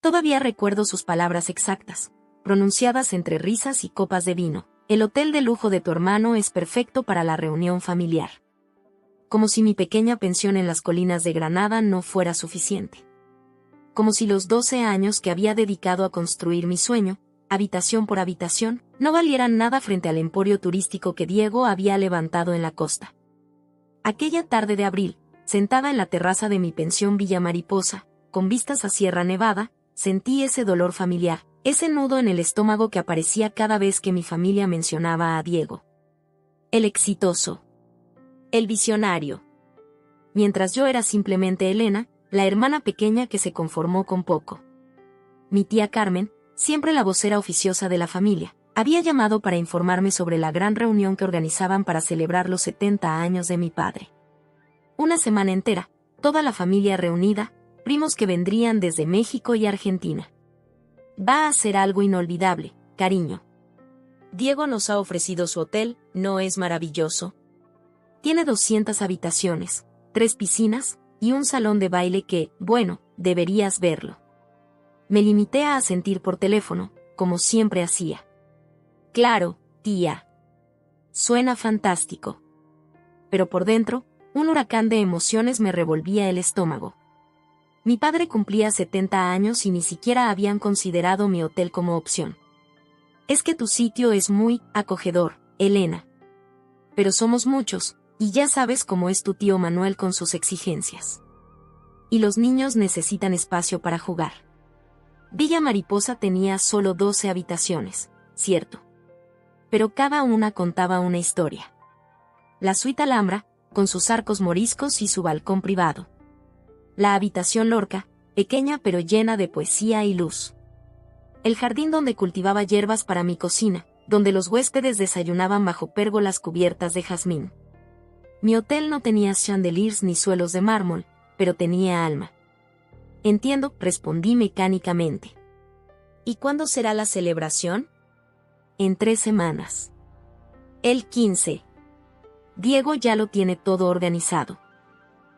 Todavía recuerdo sus palabras exactas, pronunciadas entre risas y copas de vino. El hotel de lujo de tu hermano es perfecto para la reunión familiar. Como si mi pequeña pensión en las colinas de Granada no fuera suficiente. Como si los 12 años que había dedicado a construir mi sueño, habitación por habitación, no valieran nada frente al emporio turístico que Diego había levantado en la costa. Aquella tarde de abril, sentada en la terraza de mi pensión Villa Mariposa, con vistas a Sierra Nevada, sentí ese dolor familiar, ese nudo en el estómago que aparecía cada vez que mi familia mencionaba a Diego. El exitoso. El visionario. Mientras yo era simplemente Elena, la hermana pequeña que se conformó con poco. Mi tía Carmen, siempre la vocera oficiosa de la familia, había llamado para informarme sobre la gran reunión que organizaban para celebrar los 70 años de mi padre. Una semana entera, toda la familia reunida, primos que vendrían desde México y Argentina. Va a ser algo inolvidable, cariño. Diego nos ha ofrecido su hotel, ¿no es maravilloso? Tiene 200 habitaciones, 3 piscinas, y un salón de baile que, bueno, deberías verlo. Me limité a asentir por teléfono, como siempre hacía. Claro, tía. Suena fantástico. Pero por dentro, un huracán de emociones me revolvía el estómago. Mi padre cumplía 70 años y ni siquiera habían considerado mi hotel como opción. Es que tu sitio es muy acogedor, Elena. Pero somos muchos, y ya sabes cómo es tu tío Manuel con sus exigencias. Y los niños necesitan espacio para jugar. Villa Mariposa tenía solo 12 habitaciones, cierto. Pero cada una contaba una historia. La suite Alhambra, con sus arcos moriscos y su balcón privado. La habitación Lorca, pequeña pero llena de poesía y luz. El jardín donde cultivaba hierbas para mi cocina, donde los huéspedes desayunaban bajo pérgolas cubiertas de jazmín. Mi hotel no tenía chandeliers ni suelos de mármol, pero tenía alma. Entiendo, respondí mecánicamente. ¿Y cuándo será la celebración? En 3 semanas. El 15. Diego ya lo tiene todo organizado.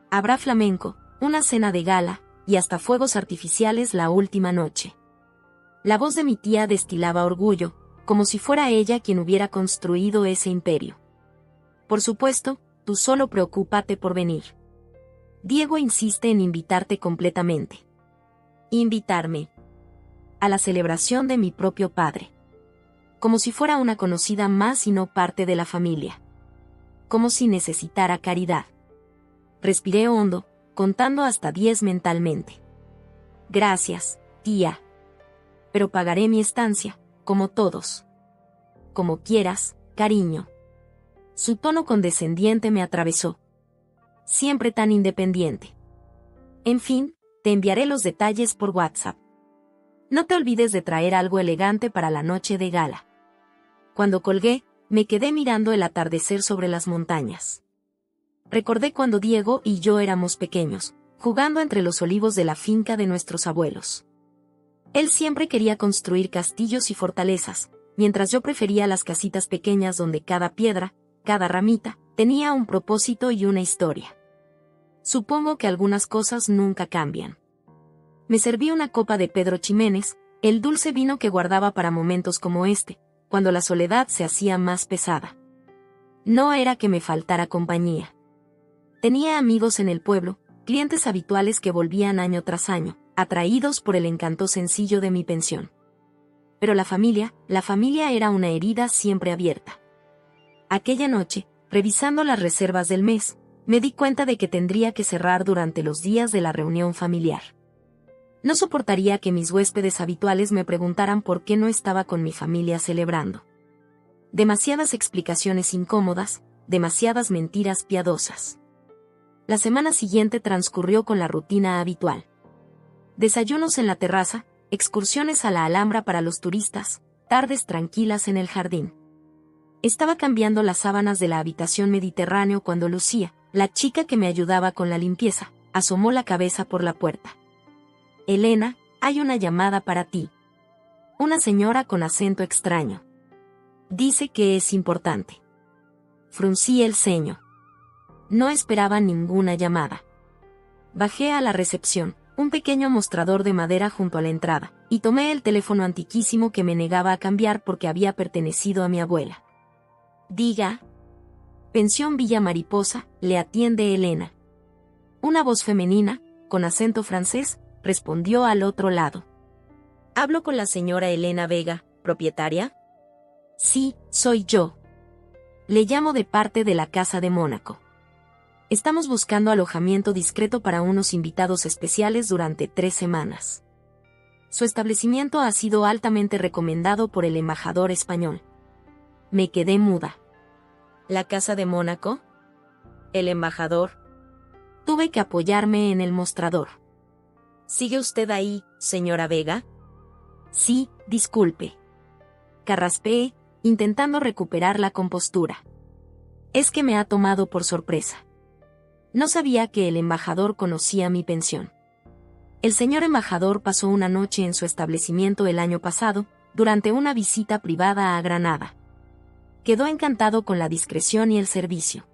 Habrá flamenco, una cena de gala, y hasta fuegos artificiales la última noche. La voz de mi tía destilaba orgullo, como si fuera ella quien hubiera construido ese imperio. Por supuesto, tú solo preocúpate por venir. Diego insiste en invitarte completamente. Invitarme. A la celebración de mi propio padre. Como si fuera una conocida más y no parte de la familia. Como si necesitara caridad. Respiré hondo, contando hasta 10 mentalmente. Gracias, tía. Pero pagaré mi estancia, como todos. Como quieras, cariño. Su tono condescendiente me atravesó. Siempre tan independiente. En fin, te enviaré los detalles por WhatsApp. No te olvides de traer algo elegante para la noche de gala. Cuando colgué, me quedé mirando el atardecer sobre las montañas. Recordé cuando Diego y yo éramos pequeños, jugando entre los olivos de la finca de nuestros abuelos. Él siempre quería construir castillos y fortalezas, mientras yo prefería las casitas pequeñas donde cada piedra, cada ramita, tenía un propósito y una historia. Supongo que algunas cosas nunca cambian. Me serví una copa de Pedro Ximénez, el dulce vino que guardaba para momentos como este, cuando la soledad se hacía más pesada. No era que me faltara compañía. Tenía amigos en el pueblo, clientes habituales que volvían año tras año, atraídos por el encanto sencillo de mi pensión. Pero la familia era una herida siempre abierta. Aquella noche, revisando las reservas del mes, me di cuenta de que tendría que cerrar durante los días de la reunión familiar. No soportaría que mis huéspedes habituales me preguntaran por qué no estaba con mi familia celebrando. Demasiadas explicaciones incómodas, demasiadas mentiras piadosas. La semana siguiente transcurrió con la rutina habitual. Desayunos en la terraza, excursiones a la Alhambra para los turistas, tardes tranquilas en el jardín. Estaba cambiando las sábanas de la habitación Mediterráneo cuando Lucía, la chica que me ayudaba con la limpieza, asomó la cabeza por la puerta. Elena, hay una llamada para ti. Una señora con acento extraño. Dice que es importante. Fruncí el ceño. No esperaba ninguna llamada. Bajé a la recepción, un pequeño mostrador de madera junto a la entrada, y tomé el teléfono antiquísimo que me negaba a cambiar porque había pertenecido a mi abuela. Diga. Pensión Villa Mariposa, le atiende Elena. Una voz femenina, con acento francés, respondió al otro lado. ¿Hablo con la señora Elena Vega, propietaria? Sí, soy yo. Le llamo de parte de la Casa de Mónaco. Estamos buscando alojamiento discreto para unos invitados especiales durante 3 semanas. Su establecimiento ha sido altamente recomendado por el embajador español. Me quedé muda. ¿La Casa de Mónaco? ¿El embajador? Tuve que apoyarme en el mostrador. ¿Sigue usted ahí, señora Vega? Sí, disculpe. Carraspeé, intentando recuperar la compostura. Es que me ha tomado por sorpresa. No sabía que el embajador conocía mi pensión. El señor embajador pasó una noche en su establecimiento el año pasado, durante una visita privada a Granada. Quedó encantado con la discreción y el servicio.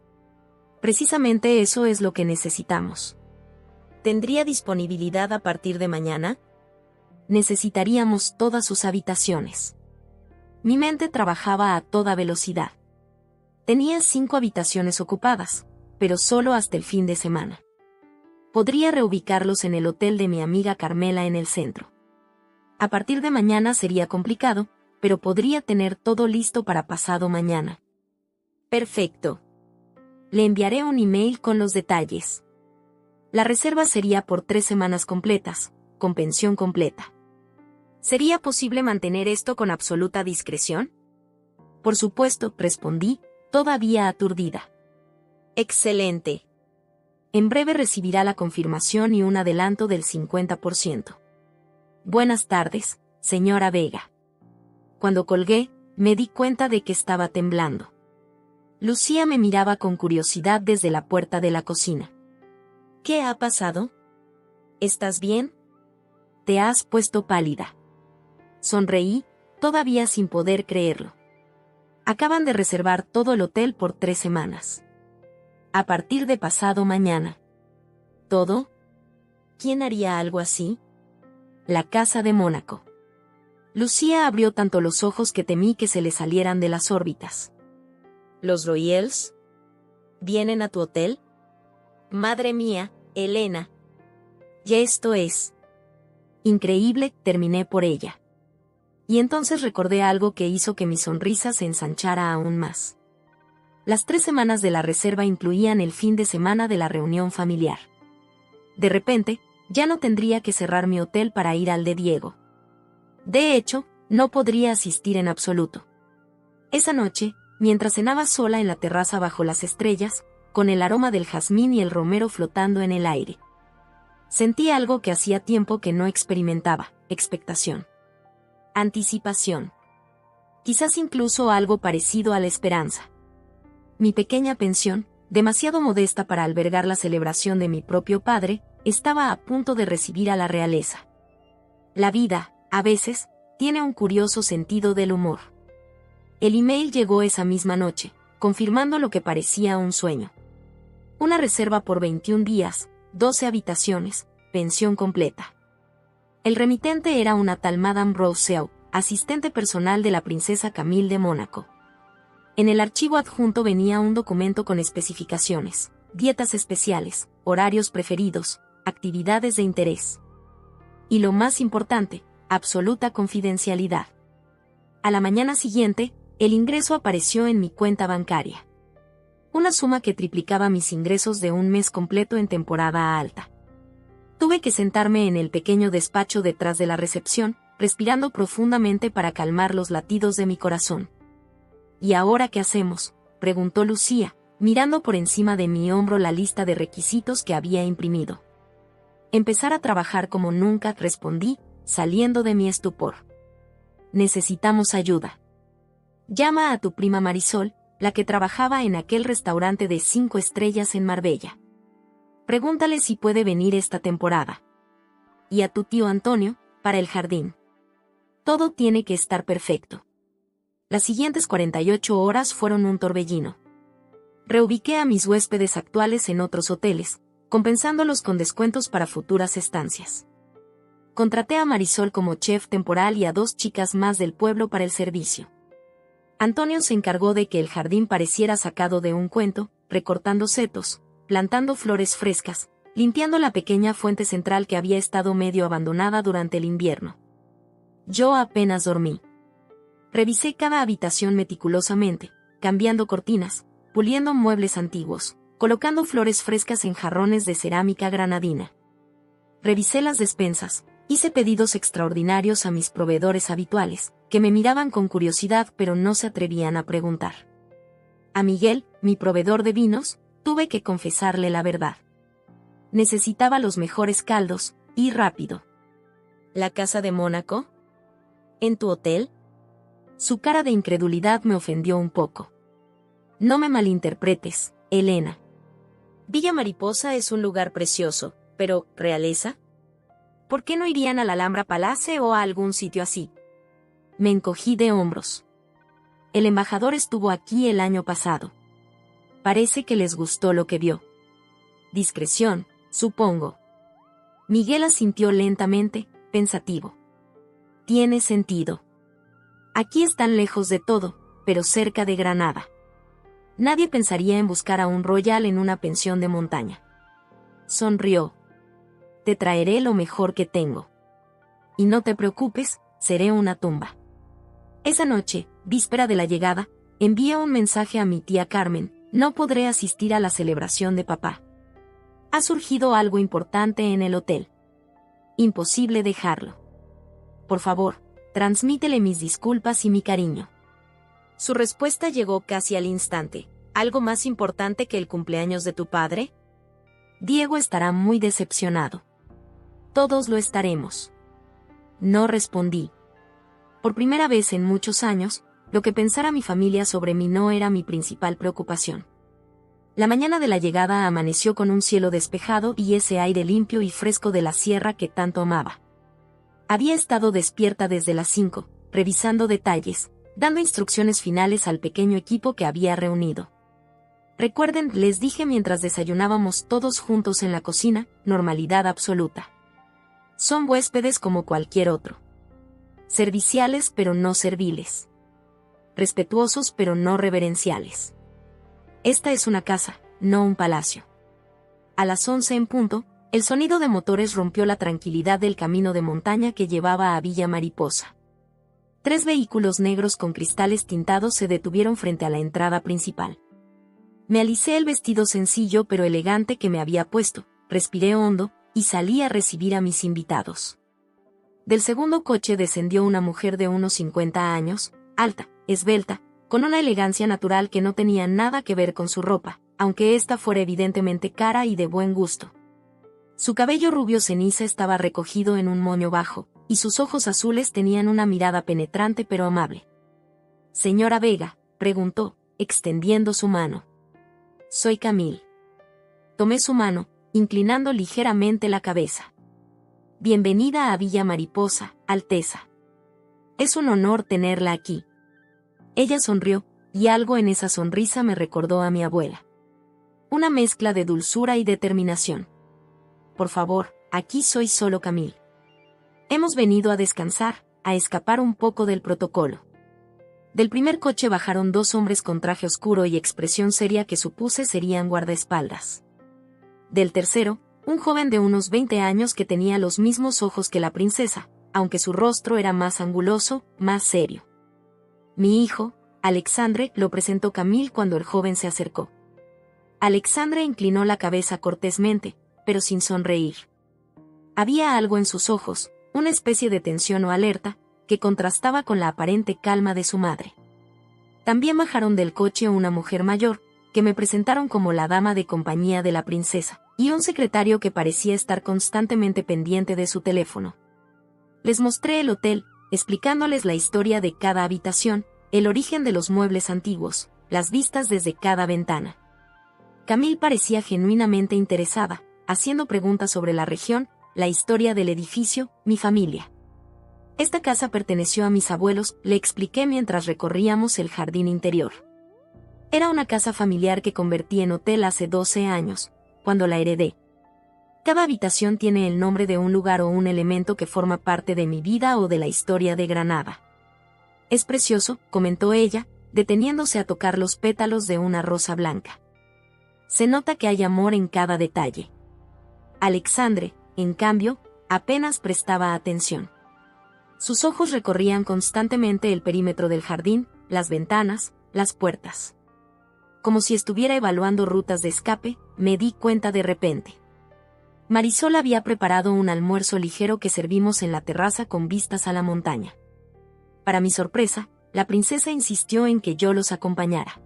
Precisamente eso es lo que necesitamos. ¿Tendría disponibilidad a partir de mañana? Necesitaríamos todas sus habitaciones. Mi mente trabajaba a toda velocidad. Tenía 5 habitaciones ocupadas, pero solo hasta el fin de semana. Podría reubicarlos en el hotel de mi amiga Carmela en el centro. A partir de mañana sería complicado, pero podría tener todo listo para pasado mañana. Perfecto. Le enviaré un email con los detalles. La reserva sería por 3 semanas completas, con pensión completa. ¿Sería posible mantener esto con absoluta discreción? Por supuesto, respondí, todavía aturdida. Excelente. En breve recibirá la confirmación y un adelanto del 50%. Buenas tardes, señora Vega. Cuando colgué, me di cuenta de que estaba temblando. Lucía me miraba con curiosidad desde la puerta de la cocina. ¿Qué ha pasado? ¿Estás bien? Te has puesto pálida. Sonreí, todavía sin poder creerlo. Acaban de reservar todo el hotel por 3 semanas. A partir de pasado mañana. ¿Todo? ¿Quién haría algo así? La Casa de Mónaco. Lucía abrió tanto los ojos que temí que se le salieran de las órbitas. ¿Los Royals? ¿Vienen a tu hotel? Madre mía, Elena. Ya esto es. Increíble, terminé por ella. Y entonces recordé algo que hizo que mi sonrisa se ensanchara aún más. Las 3 semanas de la reserva incluían el fin de semana de la reunión familiar. De repente, ya no tendría que cerrar mi hotel para ir al de Diego. De hecho, no podría asistir en absoluto. Esa noche, mientras cenaba sola en la terraza bajo las estrellas, con el aroma del jazmín y el romero flotando en el aire, sentí algo que hacía tiempo que no experimentaba: expectación. Anticipación. Quizás incluso algo parecido a la esperanza. Mi pequeña pensión, demasiado modesta para albergar la celebración de mi propio padre, estaba a punto de recibir a la realeza. La vida, a veces, tiene un curioso sentido del humor. El email llegó esa misma noche, confirmando lo que parecía un sueño. Una reserva por 21 días, 12 habitaciones, pensión completa. El remitente era una tal Madame Rousseau, asistente personal de la princesa Camille de Mónaco. En el archivo adjunto venía un documento con especificaciones, dietas especiales, horarios preferidos, actividades de interés. Y lo más importante, absoluta confidencialidad. A la mañana siguiente, el ingreso apareció en mi cuenta bancaria. Una suma que triplicaba mis ingresos de un mes completo en temporada alta. Tuve que sentarme en el pequeño despacho detrás de la recepción, respirando profundamente para calmar los latidos de mi corazón. ¿Y ahora qué hacemos?, preguntó Lucía, mirando por encima de mi hombro la lista de requisitos que había imprimido. Empezar a trabajar como nunca, respondí, saliendo de mi estupor. Necesitamos ayuda. Llama a tu prima Marisol, la que trabajaba en aquel restaurante de 5 estrellas en Marbella. Pregúntale si puede venir esta temporada. Y a tu tío Antonio, para el jardín. Todo tiene que estar perfecto. Las siguientes 48 horas fueron un torbellino. Reubiqué a mis huéspedes actuales en otros hoteles, compensándolos con descuentos para futuras estancias. Contraté a Marisol como chef temporal y a 2 chicas más del pueblo para el servicio. Antonio se encargó de que el jardín pareciera sacado de un cuento, recortando setos, plantando flores frescas, limpiando la pequeña fuente central que había estado medio abandonada durante el invierno. Yo apenas dormí. Revisé cada habitación meticulosamente, cambiando cortinas, puliendo muebles antiguos, colocando flores frescas en jarrones de cerámica granadina. Revisé las despensas, hice pedidos extraordinarios a mis proveedores habituales, que me miraban con curiosidad pero no se atrevían a preguntar. A Miguel, mi proveedor de vinos, tuve que confesarle la verdad. Necesitaba los mejores caldos, y rápido. ¿La casa de Mónaco? ¿En tu hotel? Su cara de incredulidad me ofendió un poco. No me malinterpretes, Elena. Villa Mariposa es un lugar precioso, pero, ¿realeza? ¿Por qué no irían a la Alhambra Palace o a algún sitio así? Me encogí de hombros. El embajador estuvo aquí el año pasado. Parece que les gustó lo que vio. Discreción, supongo. Miguel asintió lentamente, pensativo. Tiene sentido. Aquí están lejos de todo, pero cerca de Granada. Nadie pensaría en buscar a un royal en una pensión de montaña. Sonrió. Te traeré lo mejor que tengo. Y no te preocupes, seré una tumba. Esa noche, víspera de la llegada, envié un mensaje a mi tía Carmen: no podré asistir a la celebración de papá. Ha surgido algo importante en el hotel. Imposible dejarlo. Por favor, transmítele mis disculpas y mi cariño. Su respuesta llegó casi al instante. ¿Algo más importante que el cumpleaños de tu padre? Diego estará muy decepcionado. Todos lo estaremos. No respondí. Por primera vez en muchos años, lo que pensara mi familia sobre mí no era mi principal preocupación. La mañana de la llegada amaneció con un cielo despejado y ese aire limpio y fresco de la sierra que tanto amaba. Había estado despierta desde las 5, revisando detalles, dando instrucciones finales al pequeño equipo que había reunido. Recuerden, les dije mientras desayunábamos todos juntos en la cocina, normalidad absoluta. Son huéspedes como cualquier otro. Serviciales pero no serviles. Respetuosos pero no reverenciales. Esta es una casa, no un palacio. A las 11 en punto, el sonido de motores rompió la tranquilidad del camino de montaña que llevaba a Villa Mariposa. 3 vehículos negros con cristales tintados se detuvieron frente a la entrada principal. Me alicé el vestido sencillo pero elegante que me había puesto, respiré hondo, y salí a recibir a mis invitados. Del segundo coche descendió una mujer de unos 50 años, alta, esbelta, con una elegancia natural que no tenía nada que ver con su ropa, aunque ésta fuera evidentemente cara y de buen gusto. Su cabello rubio ceniza estaba recogido en un moño bajo, y sus ojos azules tenían una mirada penetrante pero amable. «Señora Vega», preguntó, extendiendo su mano. «Soy Camille». Tomé su mano, inclinando ligeramente la cabeza. «Bienvenida a Villa Mariposa, Alteza. Es un honor tenerla aquí». Ella sonrió, y algo en esa sonrisa me recordó a mi abuela. Una mezcla de dulzura y determinación. «Por favor, aquí soy solo Camille. Hemos venido a descansar, a escapar un poco del protocolo». Del primer coche bajaron 2 hombres con traje oscuro y expresión seria que supuse serían guardaespaldas. Del tercero, un joven de unos 20 años que tenía los mismos ojos que la princesa, aunque su rostro era más anguloso, más serio. Mi hijo, Alexandre, lo presentó Camille cuando el joven se acercó. Alexandre inclinó la cabeza cortésmente, pero sin sonreír. Había algo en sus ojos, una especie de tensión o alerta, que contrastaba con la aparente calma de su madre. También bajaron del coche una mujer mayor, que me presentaron como la dama de compañía de la princesa, y un secretario que parecía estar constantemente pendiente de su teléfono. Les mostré el hotel, explicándoles la historia de cada habitación, el origen de los muebles antiguos, las vistas desde cada ventana. Camille parecía genuinamente interesada, haciendo preguntas sobre la región, la historia del edificio, mi familia. Esta casa perteneció a mis abuelos, le expliqué mientras recorríamos el jardín interior. Era una casa familiar que convertí en hotel hace 12 años, cuando la heredé. Cada habitación tiene el nombre de un lugar o un elemento que forma parte de mi vida o de la historia de Granada. Es precioso, comentó ella, deteniéndose a tocar los pétalos de una rosa blanca. Se nota que hay amor en cada detalle. Alexandre, en cambio, apenas prestaba atención. Sus ojos recorrían constantemente el perímetro del jardín, las ventanas, las puertas. Como si estuviera evaluando rutas de escape, me di cuenta de repente. Marisol había preparado un almuerzo ligero que servimos en la terraza con vistas a la montaña. Para mi sorpresa, la princesa insistió en que yo los acompañara.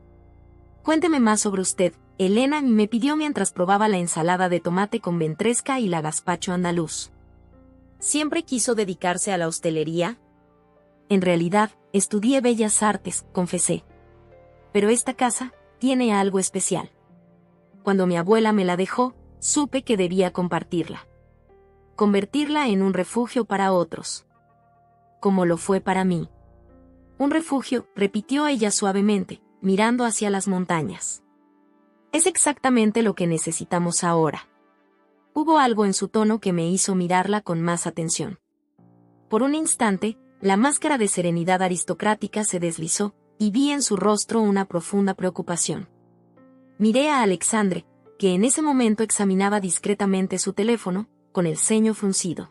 Cuénteme más sobre usted, Elena, me pidió mientras probaba la ensalada de tomate con ventresca y la gazpacho andaluz. ¿Siempre quiso dedicarse a la hostelería? En realidad, estudié Bellas Artes, confesé. Pero esta casa tiene algo especial. Cuando mi abuela me la dejó, supe que debía compartirla. Convertirla en un refugio para otros. Como lo fue para mí. Un refugio, repitió ella suavemente, mirando hacia las montañas. Es exactamente lo que necesitamos ahora. Hubo algo en su tono que me hizo mirarla con más atención. Por un instante, la máscara de serenidad aristocrática se deslizó, y vi en su rostro una profunda preocupación. Miré a Alexandre, que en ese momento examinaba discretamente su teléfono, con el ceño fruncido.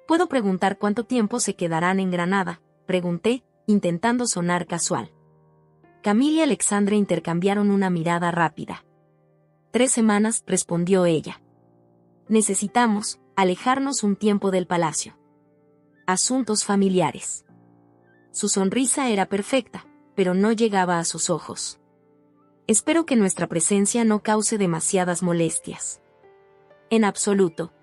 ¿Puedo preguntar cuánto tiempo se quedarán en Granada?, pregunté, intentando sonar casual. Camille y Alexandre intercambiaron una mirada rápida. 3 semanas, respondió ella. Necesitamos alejarnos un tiempo del palacio. Asuntos familiares. Su sonrisa era perfecta, pero no llegaba a sus ojos. Espero que nuestra presencia no cause demasiadas molestias. En absoluto.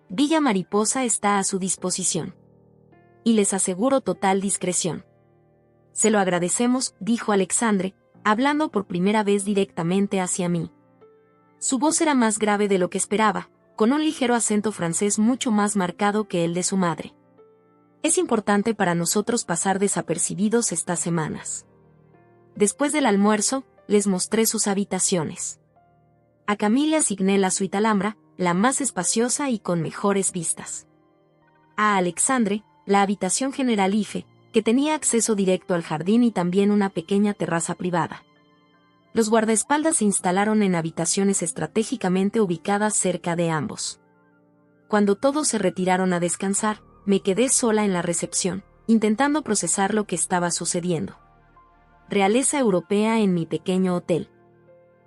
Villa Mariposa está a su disposición. Y les aseguro total discreción. Se lo agradecemos, dijo Alexandre, hablando por primera vez directamente hacia mí. Su voz era más grave de lo que esperaba, con un ligero acento francés mucho más marcado que el de su madre. Es importante para nosotros pasar desapercibidos estas semanas. Después del almuerzo, les mostré sus habitaciones. A Camille asigné la suite Alhambra, la más espaciosa y con mejores vistas. A Alexandre, la habitación Generalife, que tenía acceso directo al jardín y también una pequeña terraza privada. Los guardaespaldas se instalaron en habitaciones estratégicamente ubicadas cerca de ambos. Cuando todos se retiraron a descansar, me quedé sola en la recepción, intentando procesar lo que estaba sucediendo. Realeza europea en mi pequeño hotel.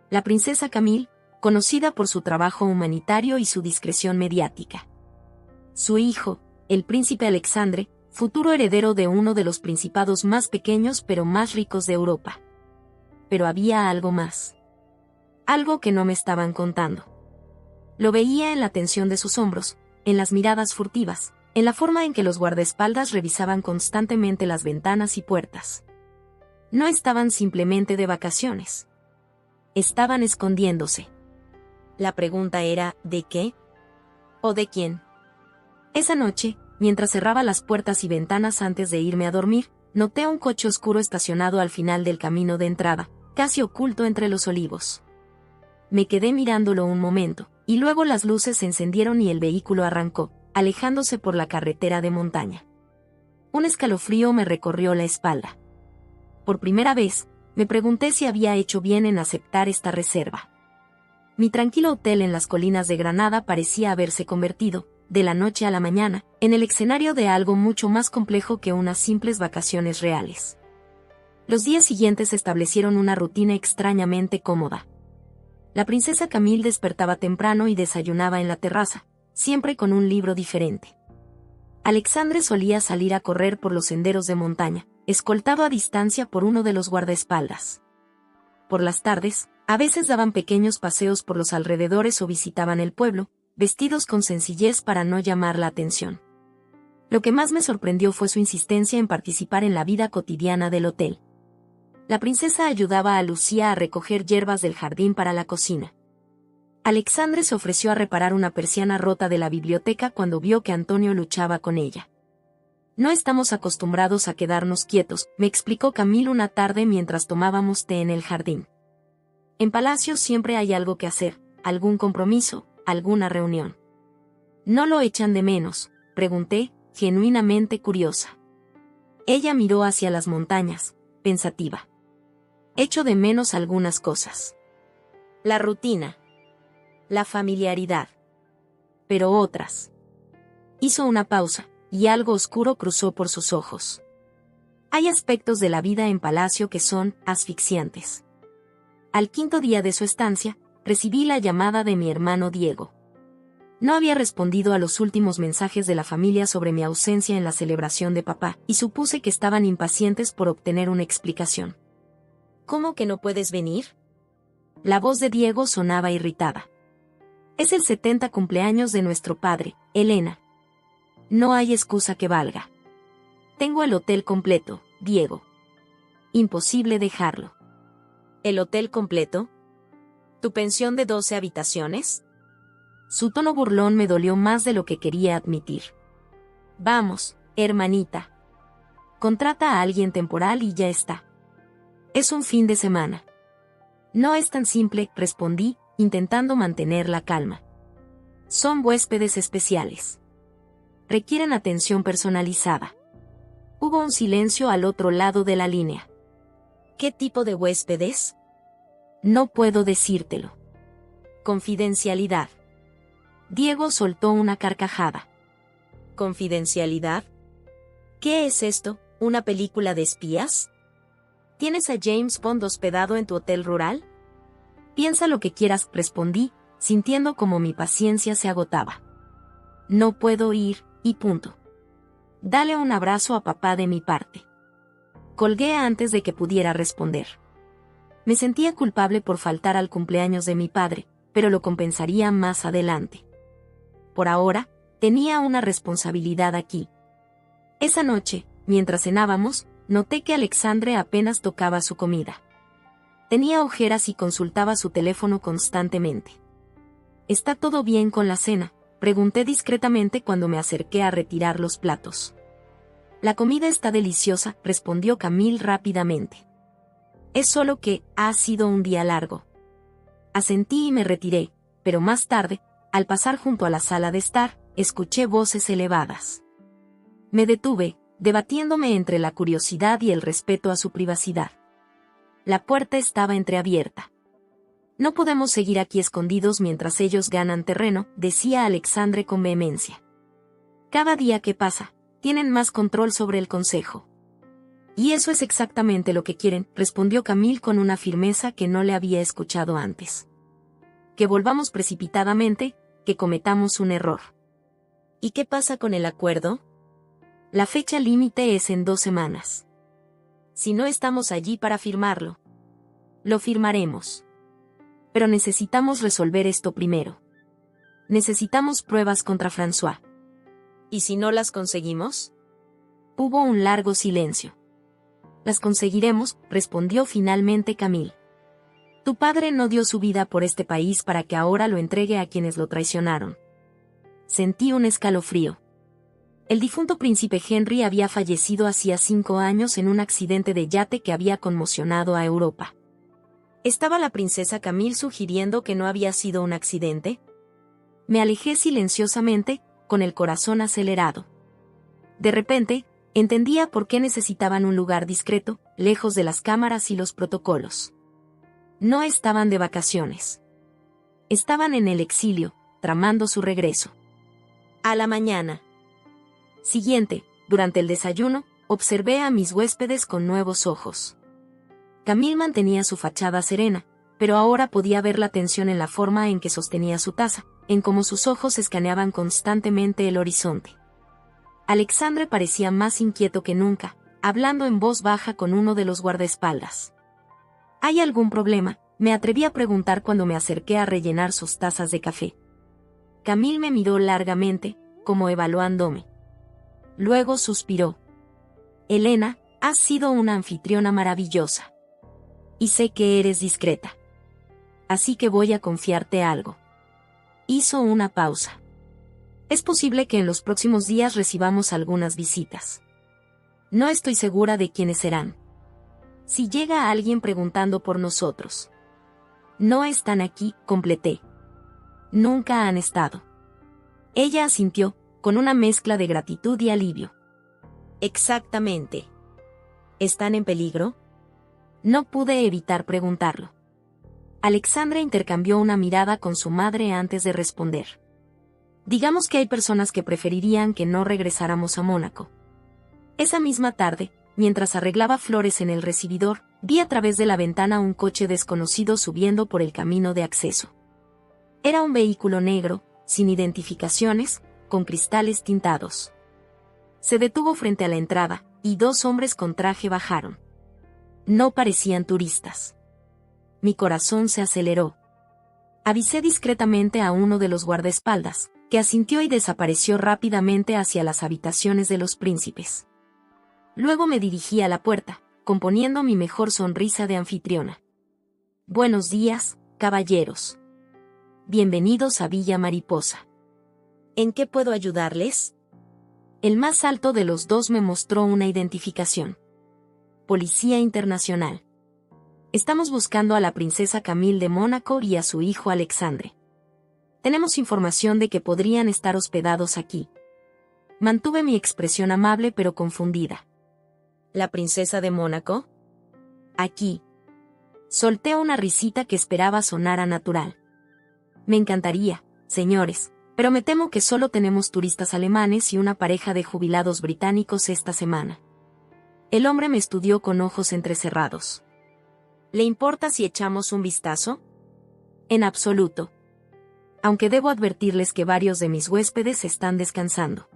La princesa Camille, conocida por su trabajo humanitario y su discreción mediática. Su hijo, el príncipe Alexandre, futuro heredero de uno de los principados más pequeños pero más ricos de Europa. Pero había algo más. Algo que no me estaban contando. Lo veía en la tensión de sus hombros, en las miradas furtivas, en la forma en que los guardaespaldas revisaban constantemente las ventanas y puertas. No estaban simplemente de vacaciones. Estaban escondiéndose. La pregunta era, ¿de qué? ¿O de quién? Esa noche, mientras cerraba las puertas y ventanas antes de irme a dormir, noté un coche oscuro estacionado al final del camino de entrada, casi oculto entre los olivos. Me quedé mirándolo un momento, y luego las luces se encendieron y el vehículo arrancó, alejándose por la carretera de montaña. Un escalofrío me recorrió la espalda. Por primera vez, me pregunté si había hecho bien en aceptar esta reserva. Mi tranquilo hotel en las colinas de Granada parecía haberse convertido, de la noche a la mañana, en el escenario de algo mucho más complejo que unas simples vacaciones reales. Los días siguientes establecieron una rutina extrañamente cómoda. La princesa Camille despertaba temprano y desayunaba en la terraza, siempre con un libro diferente. Alexandre solía salir a correr por los senderos de montaña, escoltado a distancia por uno de los guardaespaldas. Por las tardes, a veces daban pequeños paseos por los alrededores o visitaban el pueblo, vestidos con sencillez para no llamar la atención. Lo que más me sorprendió fue su insistencia en participar en la vida cotidiana del hotel. La princesa ayudaba a Lucía a recoger hierbas del jardín para la cocina. Alexandre se ofreció a reparar una persiana rota de la biblioteca cuando vio que Antonio luchaba con ella. No estamos acostumbrados a quedarnos quietos, me explicó Camille una tarde mientras tomábamos té en el jardín. En palacio siempre hay algo que hacer, algún compromiso, ¿alguna reunión? ¿No lo echan de menos?, pregunté, genuinamente curiosa. Ella miró hacia las montañas, pensativa. Echo de menos algunas cosas. La rutina. La familiaridad. Pero otras. Hizo una pausa, y algo oscuro cruzó por sus ojos. Hay aspectos de la vida en Palacio que son asfixiantes. Al quinto día de su estancia, recibí la llamada de mi hermano Diego. No había respondido a los últimos mensajes de la familia sobre mi ausencia en la celebración de papá, y supuse que estaban impacientes por obtener una explicación. ¿Cómo que no puedes venir? La voz de Diego sonaba irritada. Es el 70 cumpleaños de nuestro padre, Elena. No hay excusa que valga. Tengo el hotel completo, Diego. Imposible dejarlo. ¿El hotel completo? ¿Tu pensión de 12 habitaciones? Su tono burlón me dolió más de lo que quería admitir. Vamos, hermanita. Contrata a alguien temporal y ya está. Es un fin de semana. No es tan simple, respondí, intentando mantener la calma. Son huéspedes especiales. Requieren atención personalizada. Hubo un silencio al otro lado de la línea. ¿Qué tipo de huéspedes? No puedo decírtelo. Confidencialidad. Diego soltó una carcajada. ¿Confidencialidad? ¿Qué es esto? ¿Una película de espías? ¿Tienes a James Bond hospedado en tu hotel rural? Piensa lo que quieras, respondí, sintiendo como mi paciencia se agotaba. No puedo ir, y punto. Dale un abrazo a papá de mi parte. Colgué antes de que pudiera responder. Me sentía culpable por faltar al cumpleaños de mi padre, pero lo compensaría más adelante. Por ahora, tenía una responsabilidad aquí. Esa noche, mientras cenábamos, noté que Alexandre apenas tocaba su comida. Tenía ojeras y consultaba su teléfono constantemente. ¿Está todo bien con la cena?, pregunté discretamente cuando me acerqué a retirar los platos. La comida está deliciosa, respondió Camille rápidamente. Es solo que ha sido un día largo. Asentí y me retiré, pero más tarde, al pasar junto a la sala de estar, escuché voces elevadas. Me detuve, debatiéndome entre la curiosidad y el respeto a su privacidad. La puerta estaba entreabierta. No podemos seguir aquí escondidos mientras ellos ganan terreno, decía Alexandre con vehemencia. Cada día que pasa, tienen más control sobre el consejo. Y eso es exactamente lo que quieren, respondió Camille con una firmeza que no le había escuchado antes. Que volvamos precipitadamente, que cometamos un error. ¿Y qué pasa con el acuerdo? La fecha límite es en 2 semanas. Si no estamos allí para firmarlo, lo firmaremos. Pero necesitamos resolver esto primero. Necesitamos pruebas contra François. ¿Y si no las conseguimos? Hubo un largo silencio. Las conseguiremos, respondió finalmente Camille. Tu padre no dio su vida por este país para que ahora lo entregue a quienes lo traicionaron. Sentí un escalofrío. El difunto príncipe Henry había fallecido hacía 5 años en un accidente de yate que había conmocionado a Europa. ¿Estaba la princesa Camille sugiriendo que no había sido un accidente? Me alejé silenciosamente, con el corazón acelerado. De repente, entendía por qué necesitaban un lugar discreto, lejos de las cámaras y los protocolos. No estaban de vacaciones. Estaban en el exilio, tramando su regreso. A la mañana siguiente, durante el desayuno, observé a mis huéspedes con nuevos ojos. Camille mantenía su fachada serena, pero ahora podía ver la tensión en la forma en que sostenía su taza, en cómo sus ojos escaneaban constantemente el horizonte. Alexandre parecía más inquieto que nunca, hablando en voz baja con uno de los guardaespaldas. ¿Hay algún problema?, me atreví a preguntar cuando me acerqué a rellenar sus tazas de café. Camille me miró largamente, como evaluándome. Luego suspiró. Elena, has sido una anfitriona maravillosa. Y sé que eres discreta. Así que voy a confiarte algo. Hizo una pausa. Es posible que en los próximos días recibamos algunas visitas. No estoy segura de quiénes serán. Si llega alguien preguntando por nosotros. No están aquí, completé. Nunca han estado. Ella asintió, con una mezcla de gratitud y alivio. Exactamente. ¿Están en peligro? No pude evitar preguntarlo. Alexandra intercambió una mirada con su madre antes de responder. Digamos que hay personas que preferirían que no regresáramos a Mónaco. Esa misma tarde, mientras arreglaba flores en el recibidor, vi a través de la ventana un coche desconocido subiendo por el camino de acceso. Era un vehículo negro, sin identificaciones, con cristales tintados. Se detuvo frente a la entrada, y 2 hombres con traje bajaron. No parecían turistas. Mi corazón se aceleró. Avisé discretamente a uno de los guardaespaldas, que asintió y desapareció rápidamente hacia las habitaciones de los príncipes. Luego me dirigí a la puerta, componiendo mi mejor sonrisa de anfitriona. Buenos días, caballeros. Bienvenidos a Villa Mariposa. ¿En qué puedo ayudarles? El más alto de los 2 me mostró una identificación. Policía Internacional. Estamos buscando a la princesa Camille de Mónaco y a su hijo Alexandre. Tenemos información de que podrían estar hospedados aquí. Mantuve mi expresión amable pero confundida. ¿La princesa de Mónaco? Aquí. Solté una risita que esperaba sonara natural. Me encantaría, señores, pero me temo que solo tenemos turistas alemanes y una pareja de jubilados británicos esta semana. El hombre me estudió con ojos entrecerrados. ¿Le importa si echamos un vistazo? En absoluto. Aunque debo advertirles que varios de mis huéspedes están descansando.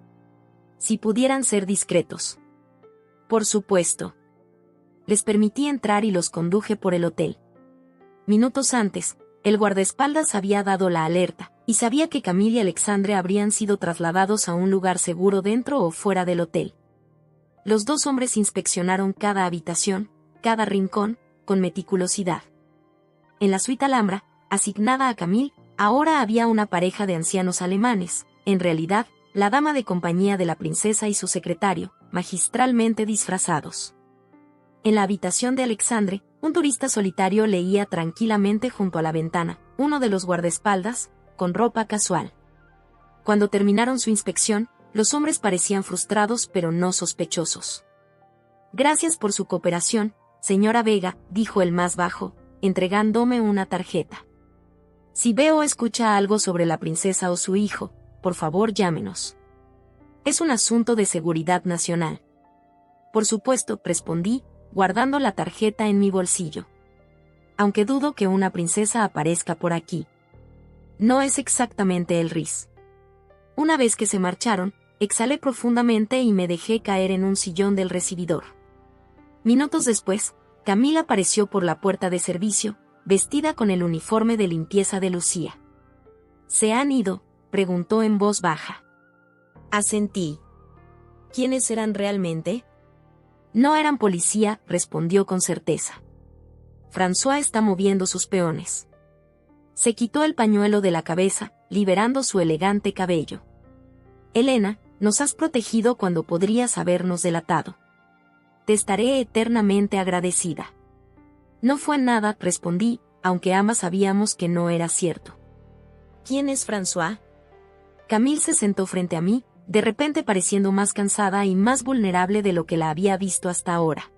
Si pudieran ser discretos. Por supuesto. Les permití entrar y los conduje por el hotel. Minutos antes, el guardaespaldas había dado la alerta, y sabía que Camille y Alexandre habrían sido trasladados a un lugar seguro dentro o fuera del hotel. Los 2 hombres inspeccionaron cada habitación, cada rincón, con meticulosidad. En la suite Alhambra, asignada a Camille, ahora había una pareja de ancianos alemanes, en realidad, la dama de compañía de la princesa y su secretario, magistralmente disfrazados. En la habitación de Alexandre, un turista solitario leía tranquilamente junto a la ventana, uno de los guardaespaldas, con ropa casual. Cuando terminaron su inspección, los hombres parecían frustrados pero no sospechosos. Gracias por su cooperación, señora Vega, dijo el más bajo, entregándome una tarjeta. Si ve o escucha algo sobre la princesa o su hijo, por favor llámenos. Es un asunto de seguridad nacional. Por supuesto, respondí, guardando la tarjeta en mi bolsillo. Aunque dudo que una princesa aparezca por aquí. No es exactamente el Riz. Una vez que se marcharon, exhalé profundamente y me dejé caer en un sillón del recibidor. Minutos después, Camille apareció por la puerta de servicio, vestida con el uniforme de limpieza de Lucía. ¿Se han ido?, preguntó en voz baja. Asentí. ¿Quiénes eran realmente? No eran policía, respondió con certeza. François está moviendo sus peones. Se quitó el pañuelo de la cabeza, liberando su elegante cabello. Elena, nos has protegido cuando podrías habernos delatado. Te estaré eternamente agradecida. No fue nada, respondí, aunque ambas sabíamos que no era cierto. ¿Quién es François? Camille se sentó frente a mí, de repente pareciendo más cansada y más vulnerable de lo que la había visto hasta ahora.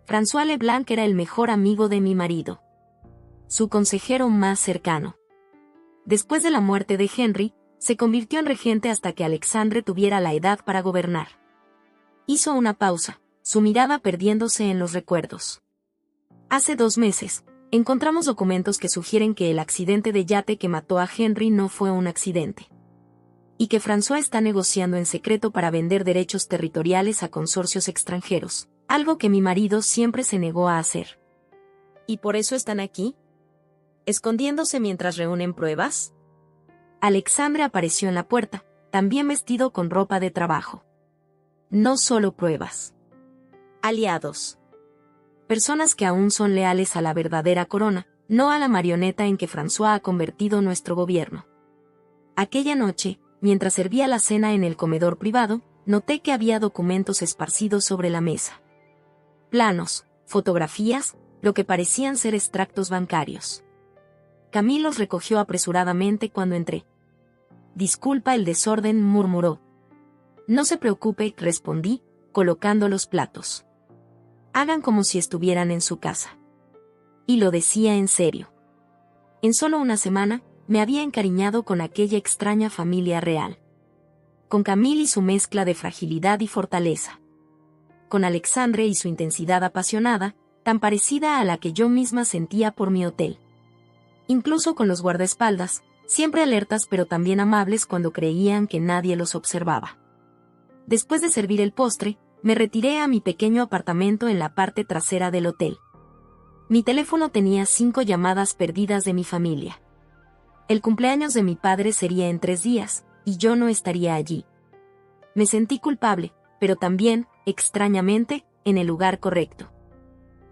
François Leblanc era el mejor amigo de mi marido. Su consejero más cercano. Después de la muerte de Henry, se convirtió en regente hasta que Alexandre tuviera la edad para gobernar. Hizo una pausa, su mirada perdiéndose en los recuerdos. Hace 2 meses, encontramos documentos que sugieren que el accidente de yate que mató a Henry no fue un accidente. Y que François está negociando en secreto para vender derechos territoriales a consorcios extranjeros, algo que mi marido siempre se negó a hacer. ¿Y por eso están aquí? ¿Escondiéndose mientras reúnen pruebas? Alexandre apareció en la puerta, también vestido con ropa de trabajo. No solo pruebas. Aliados. Personas que aún son leales a la verdadera corona, no a la marioneta en que François ha convertido nuestro gobierno. Aquella noche, mientras servía la cena en el comedor privado, noté que había documentos esparcidos sobre la mesa. Planos, fotografías, lo que parecían ser extractos bancarios. Camille los recogió apresuradamente cuando entré. «Disculpa el desorden», murmuró. «No se preocupe», respondí, colocando los platos. «Hagan como si estuvieran en su casa». Y lo decía en serio. En solo una semana, me había encariñado con aquella extraña familia real. Con Camille y su mezcla de fragilidad y fortaleza. Con Alexandre y su intensidad apasionada, tan parecida a la que yo misma sentía por mi hotel. Incluso con los guardaespaldas, siempre alertas pero también amables cuando creían que nadie los observaba. Después de servir el postre, me retiré a mi pequeño apartamento en la parte trasera del hotel. Mi teléfono tenía 5 llamadas perdidas de mi familia. El cumpleaños de mi padre sería en 3 días, y yo no estaría allí. Me sentí culpable, pero también, extrañamente, en el lugar correcto.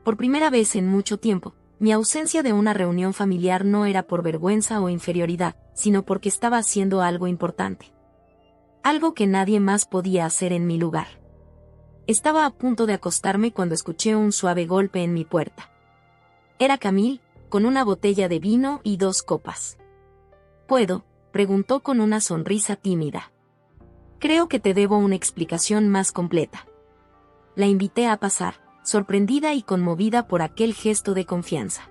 Por primera vez en mucho tiempo, mi ausencia de una reunión familiar no era por vergüenza o inferioridad, sino porque estaba haciendo algo importante. Algo que nadie más podía hacer en mi lugar. Estaba a punto de acostarme cuando escuché un suave golpe en mi puerta. Era Camille, con una botella de vino y 2 copas. ¿Puedo?, preguntó con una sonrisa tímida. Creo que te debo una explicación más completa. La invité a pasar, sorprendida y conmovida por aquel gesto de confianza.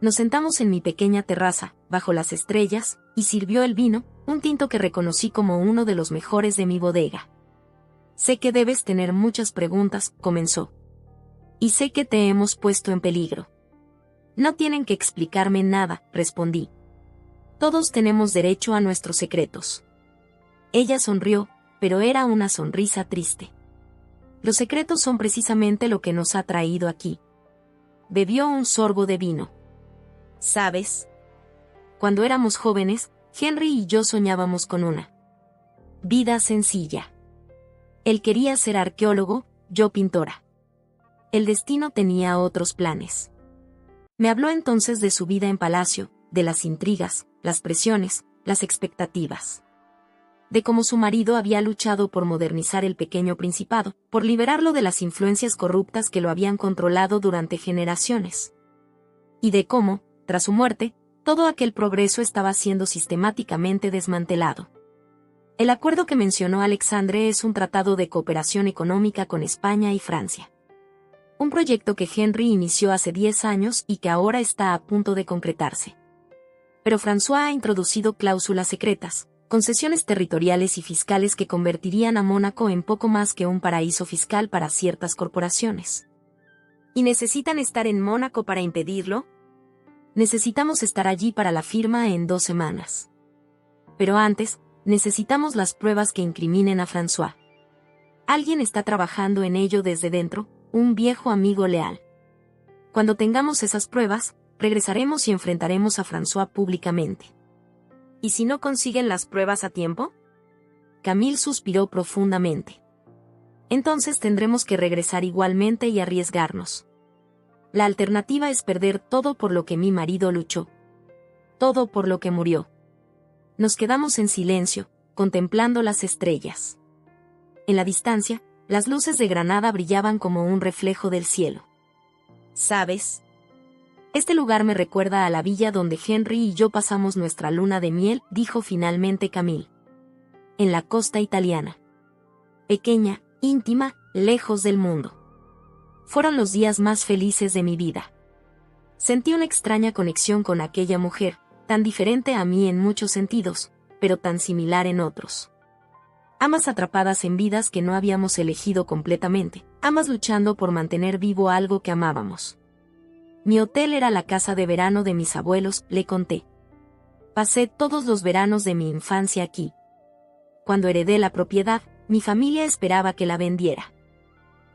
Nos sentamos en mi pequeña terraza, bajo las estrellas, y sirvió el vino, un tinto que reconocí como uno de los mejores de mi bodega. Sé que debes tener muchas preguntas, comenzó. Y sé que te hemos puesto en peligro. No tienen que explicarme nada, respondí. Todos tenemos derecho a nuestros secretos. Ella sonrió, pero era una sonrisa triste. Los secretos son precisamente lo que nos ha traído aquí. Bebió un sorbo de vino. ¿Sabes? Cuando éramos jóvenes, Henry y yo soñábamos con una vida sencilla. Él quería ser arqueólogo, yo pintora. El destino tenía otros planes. Me habló entonces de su vida en palacio, de las intrigas, las presiones, las expectativas. De cómo su marido había luchado por modernizar el pequeño principado, por liberarlo de las influencias corruptas que lo habían controlado durante generaciones. Y de cómo, tras su muerte, todo aquel progreso estaba siendo sistemáticamente desmantelado. El acuerdo que mencionó Alexandre es un tratado de cooperación económica con España y Francia. Un proyecto que Henry inició hace 10 años y que ahora está a punto de concretarse. Pero François ha introducido cláusulas secretas, concesiones territoriales y fiscales que convertirían a Mónaco en poco más que un paraíso fiscal para ciertas corporaciones. ¿Y necesitan estar en Mónaco para impedirlo? Necesitamos estar allí para la firma en 2 semanas. Pero antes, necesitamos las pruebas que incriminen a François. Alguien está trabajando en ello desde dentro, un viejo amigo leal. Cuando tengamos esas pruebas, regresaremos y enfrentaremos a François públicamente. ¿Y si no consiguen las pruebas a tiempo? Camille suspiró profundamente. Entonces tendremos que regresar igualmente y arriesgarnos. La alternativa es perder todo por lo que mi marido luchó. Todo por lo que murió. Nos quedamos en silencio, contemplando las estrellas. En la distancia, las luces de Granada brillaban como un reflejo del cielo. ¿Sabes? Este lugar me recuerda a la villa donde Henry y yo pasamos nuestra luna de miel, dijo finalmente Camille. En la costa italiana. Pequeña, íntima, lejos del mundo. Fueron los días más felices de mi vida. Sentí una extraña conexión con aquella mujer, tan diferente a mí en muchos sentidos, pero tan similar en otros. Ambas atrapadas en vidas que no habíamos elegido completamente, ambas luchando por mantener vivo algo que amábamos. Mi hotel era la casa de verano de mis abuelos, le conté. Pasé todos los veranos de mi infancia aquí. Cuando heredé la propiedad, mi familia esperaba que la vendiera.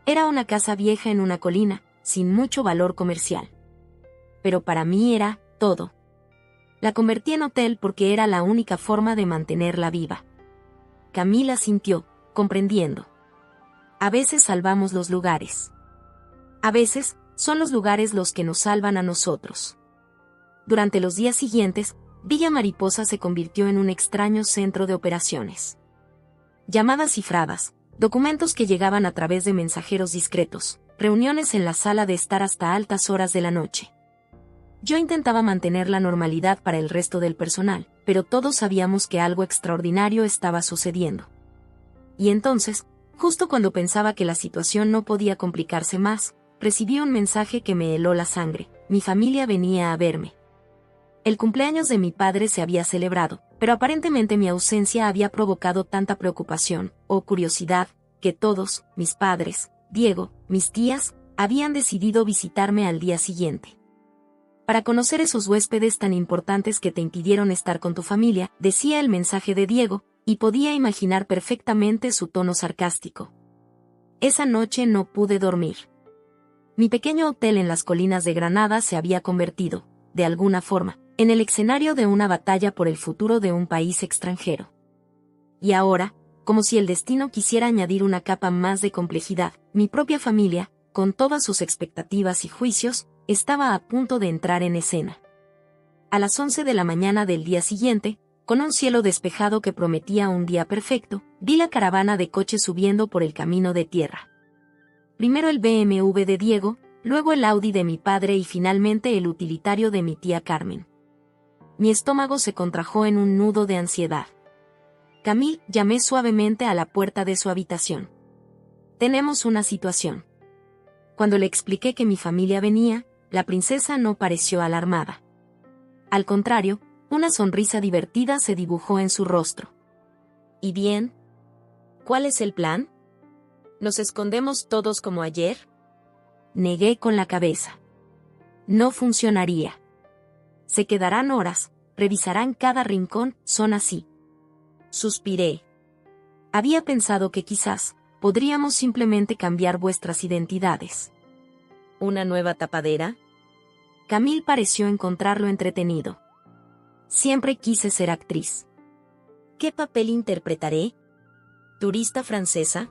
Era una casa vieja en una colina, sin mucho valor comercial. Pero para mí era todo. La convertí en hotel porque era la única forma de mantenerla viva. Camila sintió, comprendiendo. A veces salvamos los lugares. A veces, son los lugares los que nos salvan a nosotros. Durante los días siguientes, Villa Mariposa se convirtió en un extraño centro de operaciones. Llamadas cifradas, documentos que llegaban a través de mensajeros discretos, reuniones en la sala de estar hasta altas horas de la noche. Yo intentaba mantener la normalidad para el resto del personal, pero todos sabíamos que algo extraordinario estaba sucediendo. Y entonces, justo cuando pensaba que la situación no podía complicarse más, recibí un mensaje que me heló la sangre. Mi familia venía a verme. El cumpleaños de mi padre se había celebrado, pero aparentemente mi ausencia había provocado tanta preocupación, o curiosidad, que todos, mis padres, Diego, mis tías, habían decidido visitarme al día siguiente. Para conocer esos huéspedes tan importantes que te impidieron estar con tu familia, decía el mensaje de Diego, y podía imaginar perfectamente su tono sarcástico. Esa noche no pude dormir. Mi pequeño hotel en las colinas de Granada se había convertido, de alguna forma, en el escenario de una batalla por el futuro de un país extranjero. Y ahora, como si el destino quisiera añadir una capa más de complejidad, mi propia familia, con todas sus expectativas y juicios, estaba a punto de entrar en escena. A las 11 de la mañana del día siguiente, con un cielo despejado que prometía un día perfecto, vi la caravana de coches subiendo por el camino de tierra. Primero el BMW de Diego, luego el Audi de mi padre y finalmente el utilitario de mi tía Carmen. Mi estómago se contrajo en un nudo de ansiedad. Camille, llamé suavemente a la puerta de su habitación. Tenemos una situación. Cuando le expliqué que mi familia venía, la princesa no pareció alarmada. Al contrario, una sonrisa divertida se dibujó en su rostro. ¿Y bien? ¿Cuál es el plan? ¿Nos escondemos todos como ayer? Negué con la cabeza. No funcionaría. Se quedarán horas, revisarán cada rincón, son así. Suspiré. Había pensado que quizás podríamos simplemente cambiar vuestras identidades. ¿Una nueva tapadera? Camille pareció encontrarlo entretenido. Siempre quise ser actriz. ¿Qué papel interpretaré? ¿Turista francesa?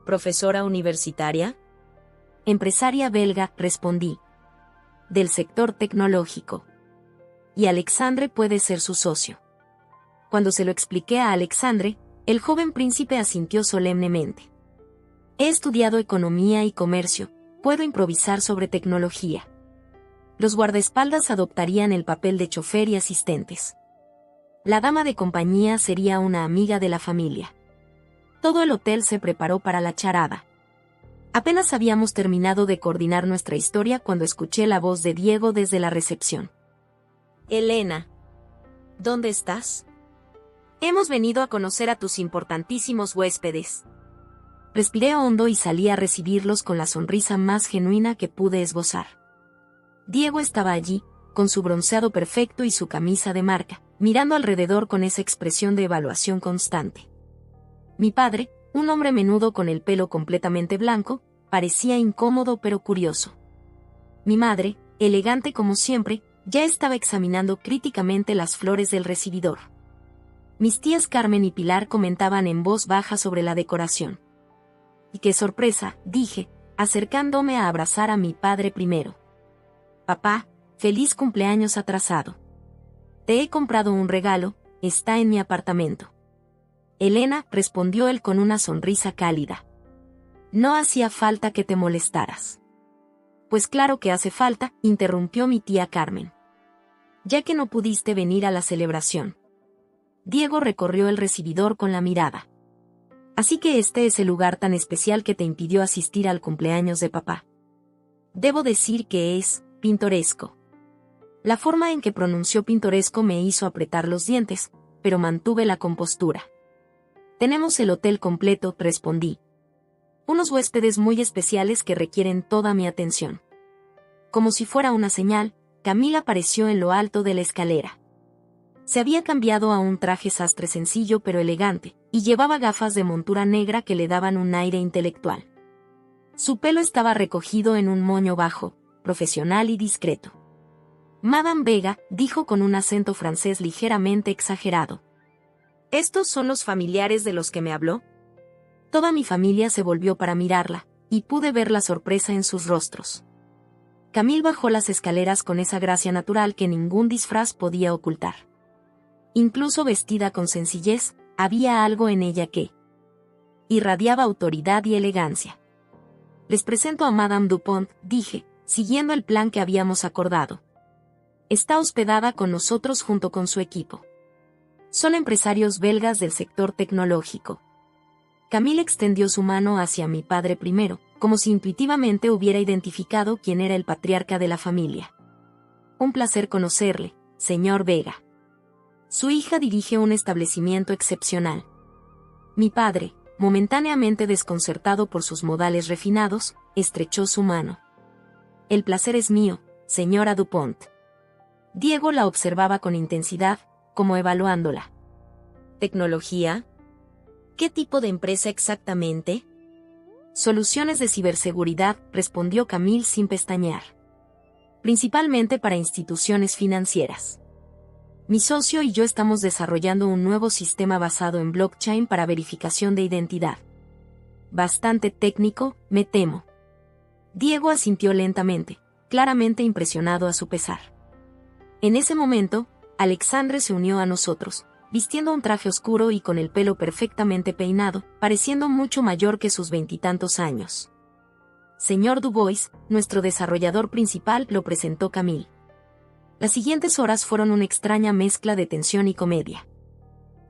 ¿Profesora universitaria? Empresaria belga, respondí. Del sector tecnológico. Y Alexandre puede ser su socio. Cuando se lo expliqué a Alexandre, el joven príncipe asintió solemnemente. He estudiado economía y comercio, puedo improvisar sobre tecnología. Los guardaespaldas adoptarían el papel de chofer y asistentes. La dama de compañía sería una amiga de la familia. Todo el hotel se preparó para la charada. Apenas habíamos terminado de coordinar nuestra historia cuando escuché la voz de Diego desde la recepción. Elena, ¿dónde estás? Hemos venido a conocer a tus importantísimos huéspedes. Respiré hondo y salí a recibirlos con la sonrisa más genuina que pude esbozar. Diego estaba allí, con su bronceado perfecto y su camisa de marca, mirando alrededor con esa expresión de evaluación constante. Mi padre, un hombre menudo con el pelo completamente blanco, parecía incómodo pero curioso. Mi madre, elegante como siempre, ya estaba examinando críticamente las flores del recibidor. Mis tías Carmen y Pilar comentaban en voz baja sobre la decoración. ¡Y qué sorpresa!, dije, acercándome a abrazar a mi padre primero. Papá, feliz cumpleaños atrasado. Te he comprado un regalo, está en mi apartamento. Elena, respondió él con una sonrisa cálida. No hacía falta que te molestaras. Pues claro que hace falta, interrumpió mi tía Carmen. Ya que no pudiste venir a la celebración. Diego recorrió el recibidor con la mirada. Así que este es el lugar tan especial que te impidió asistir al cumpleaños de papá. Debo decir que es pintoresco. La forma en que pronunció pintoresco me hizo apretar los dientes, pero mantuve la compostura. Tenemos el hotel completo, respondí. Unos huéspedes muy especiales que requieren toda mi atención. Como si fuera una señal, Camila apareció en lo alto de la escalera. Se había cambiado a un traje sastre sencillo pero elegante, y llevaba gafas de montura negra que le daban un aire intelectual. Su pelo estaba recogido en un moño bajo, profesional y discreto. Madame Vega, dijo con un acento francés ligeramente exagerado. ¿Estos son los familiares de los que me habló? Toda mi familia se volvió para mirarla, y pude ver la sorpresa en sus rostros. Camille bajó las escaleras con esa gracia natural que ningún disfraz podía ocultar. Incluso vestida con sencillez, había algo en ella que irradiaba autoridad y elegancia. Les presento a Madame Dupont, dije, siguiendo el plan que habíamos acordado. Está hospedada con nosotros junto con su equipo. Son empresarios belgas del sector tecnológico. Camille extendió su mano hacia mi padre primero, como si intuitivamente hubiera identificado quién era el patriarca de la familia. Un placer conocerle, señor Vega. Su hija dirige un establecimiento excepcional. Mi padre, momentáneamente desconcertado por sus modales refinados, estrechó su mano. El placer es mío, señora Dupont. Diego la observaba con intensidad, como evaluándola. ¿Tecnología? ¿Qué tipo de empresa exactamente? Soluciones de ciberseguridad, respondió Camille sin pestañear. Principalmente para instituciones financieras. Mi socio y yo estamos desarrollando un nuevo sistema basado en blockchain para verificación de identidad. Bastante técnico, me temo. Diego asintió lentamente, claramente impresionado a su pesar. En ese momento, Alexandre se unió a nosotros, vistiendo un traje oscuro y con el pelo perfectamente peinado, pareciendo mucho mayor que sus 20 años. Señor Dubois, nuestro desarrollador principal, lo presentó Camille. Las siguientes horas fueron una extraña mezcla de tensión y comedia.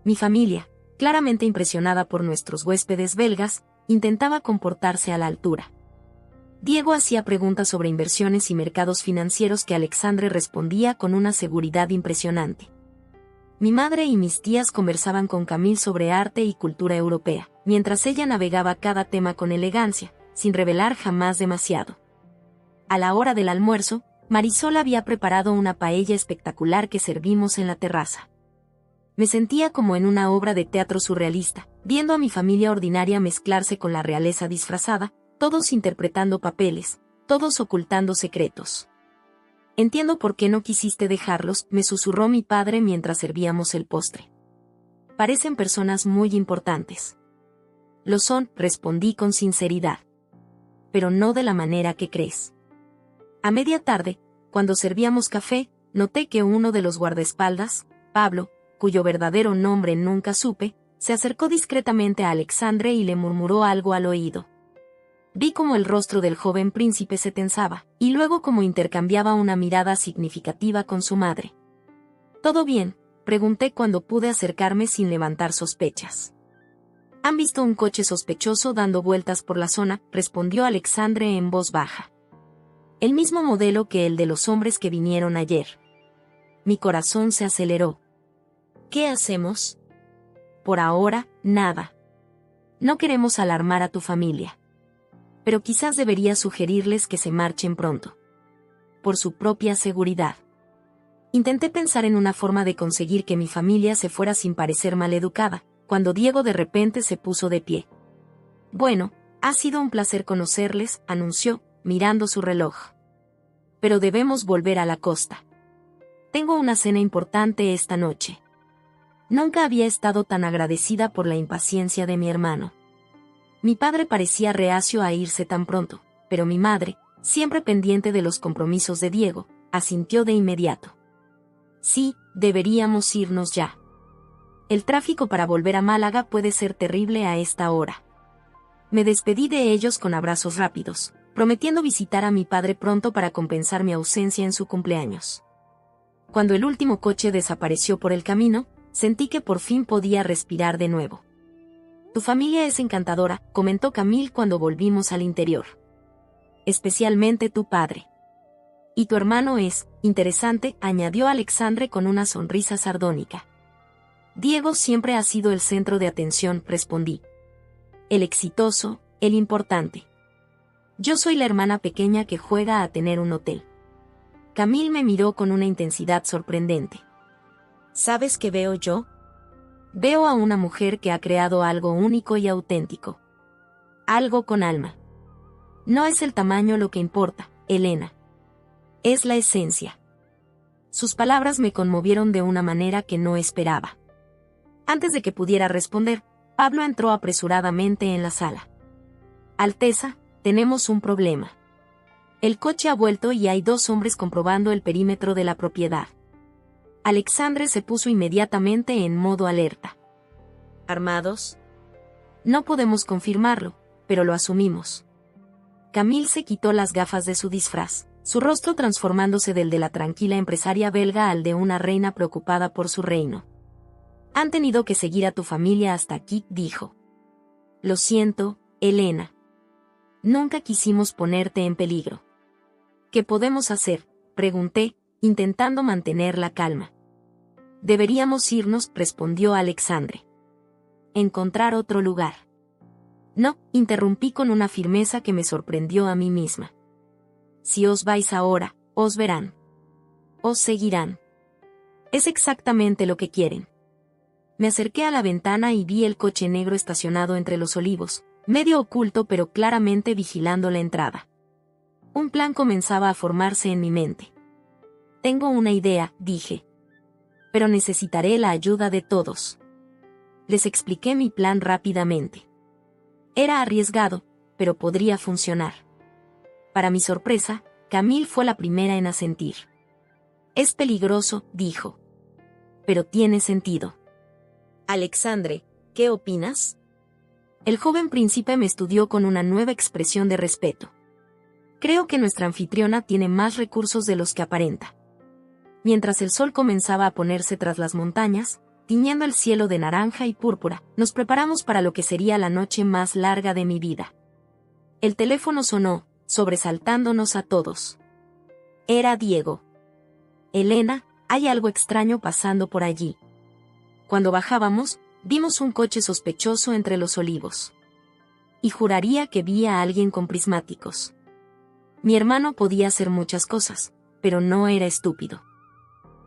Mi familia, claramente impresionada por nuestros huéspedes belgas, intentaba comportarse a la altura. Diego hacía preguntas sobre inversiones y mercados financieros que Alexandre respondía con una seguridad impresionante. Mi madre y mis tías conversaban con Camille sobre arte y cultura europea, mientras ella navegaba cada tema con elegancia, sin revelar jamás demasiado. A la hora del almuerzo, Marisol había preparado una paella espectacular que servimos en la terraza. Me sentía como en una obra de teatro surrealista, viendo a mi familia ordinaria mezclarse con la realeza disfrazada, todos interpretando papeles, todos ocultando secretos. Entiendo por qué no quisiste dejarlos, me susurró mi padre mientras servíamos el postre. Parecen personas muy importantes. Lo son, respondí con sinceridad. Pero no de la manera que crees. A media tarde, cuando servíamos café, noté que uno de los guardaespaldas, Pablo, cuyo verdadero nombre nunca supe, se acercó discretamente a Alexandre y le murmuró algo al oído. Vi cómo el rostro del joven príncipe se tensaba, y luego cómo intercambiaba una mirada significativa con su madre. ¿Todo bien?, pregunté cuando pude acercarme sin levantar sospechas. ¿Han visto un coche sospechoso dando vueltas por la zona?, respondió Alexandre en voz baja. El mismo modelo que el de los hombres que vinieron ayer. Mi corazón se aceleró. ¿Qué hacemos? Por ahora, nada. No queremos alarmar a tu familia. Pero quizás debería sugerirles que se marchen pronto. Por su propia seguridad. Intenté pensar en una forma de conseguir que mi familia se fuera sin parecer maleducada, cuando Diego de repente se puso de pie. Bueno, ha sido un placer conocerles, anunció, mirando su reloj. Pero debemos volver a la costa. Tengo una cena importante esta noche. Nunca había estado tan agradecida por la impaciencia de mi hermano. Mi padre parecía reacio a irse tan pronto, pero mi madre, siempre pendiente de los compromisos de Diego, asintió de inmediato. Sí, deberíamos irnos ya. El tráfico para volver a Málaga puede ser terrible a esta hora. Me despedí de ellos con abrazos rápidos, prometiendo visitar a mi padre pronto para compensar mi ausencia en su cumpleaños. Cuando el último coche desapareció por el camino, sentí que por fin podía respirar de nuevo. Tu familia es encantadora, comentó Camille cuando volvimos al interior. Especialmente tu padre. Y tu hermano es, interesante, añadió Alexandre con una sonrisa sardónica. Diego siempre ha sido el centro de atención, respondí. El exitoso, el importante. Yo soy la hermana pequeña que juega a tener un hotel. Camille me miró con una intensidad sorprendente. ¿Sabes qué veo yo? Veo a una mujer que ha creado algo único y auténtico. Algo con alma. No es el tamaño lo que importa, Elena. Es la esencia. Sus palabras me conmovieron de una manera que no esperaba. Antes de que pudiera responder, Pablo entró apresuradamente en la sala. Alteza, tenemos un problema. El coche ha vuelto y hay 2 hombres comprobando el perímetro de la propiedad. Alexandre se puso inmediatamente en modo alerta. ¿Armados? No podemos confirmarlo, pero lo asumimos. Camille se quitó las gafas de su disfraz, su rostro transformándose del de la tranquila empresaria belga al de una reina preocupada por su reino. Han tenido que seguir a tu familia hasta aquí, dijo. Lo siento, Elena. Nunca quisimos ponerte en peligro. ¿Qué podemos hacer?, pregunté, intentando mantener la calma. Deberíamos irnos, respondió Alexandre. Encontrar otro lugar. No, interrumpí con una firmeza que me sorprendió a mí misma. Si os vais ahora, os verán. Os seguirán. Es exactamente lo que quieren. Me acerqué a la ventana y vi el coche negro estacionado entre los olivos, medio oculto pero claramente vigilando la entrada. Un plan comenzaba a formarse en mi mente. Tengo una idea, dije. Pero necesitaré la ayuda de todos. Les expliqué mi plan rápidamente. Era arriesgado, pero podría funcionar. Para mi sorpresa, Camille fue la primera en asentir. Es peligroso, dijo. Pero tiene sentido. Alexandre, ¿qué opinas? El joven príncipe me estudió con una nueva expresión de respeto. Creo que nuestra anfitriona tiene más recursos de los que aparenta. Mientras el sol comenzaba a ponerse tras las montañas, tiñendo el cielo de naranja y púrpura, nos preparamos para lo que sería la noche más larga de mi vida. El teléfono sonó, sobresaltándonos a todos. Era Diego. Elena, hay algo extraño pasando por allí. Cuando bajábamos, vimos un coche sospechoso entre los olivos. Y juraría que vi a alguien con prismáticos. Mi hermano podía hacer muchas cosas, pero no era estúpido.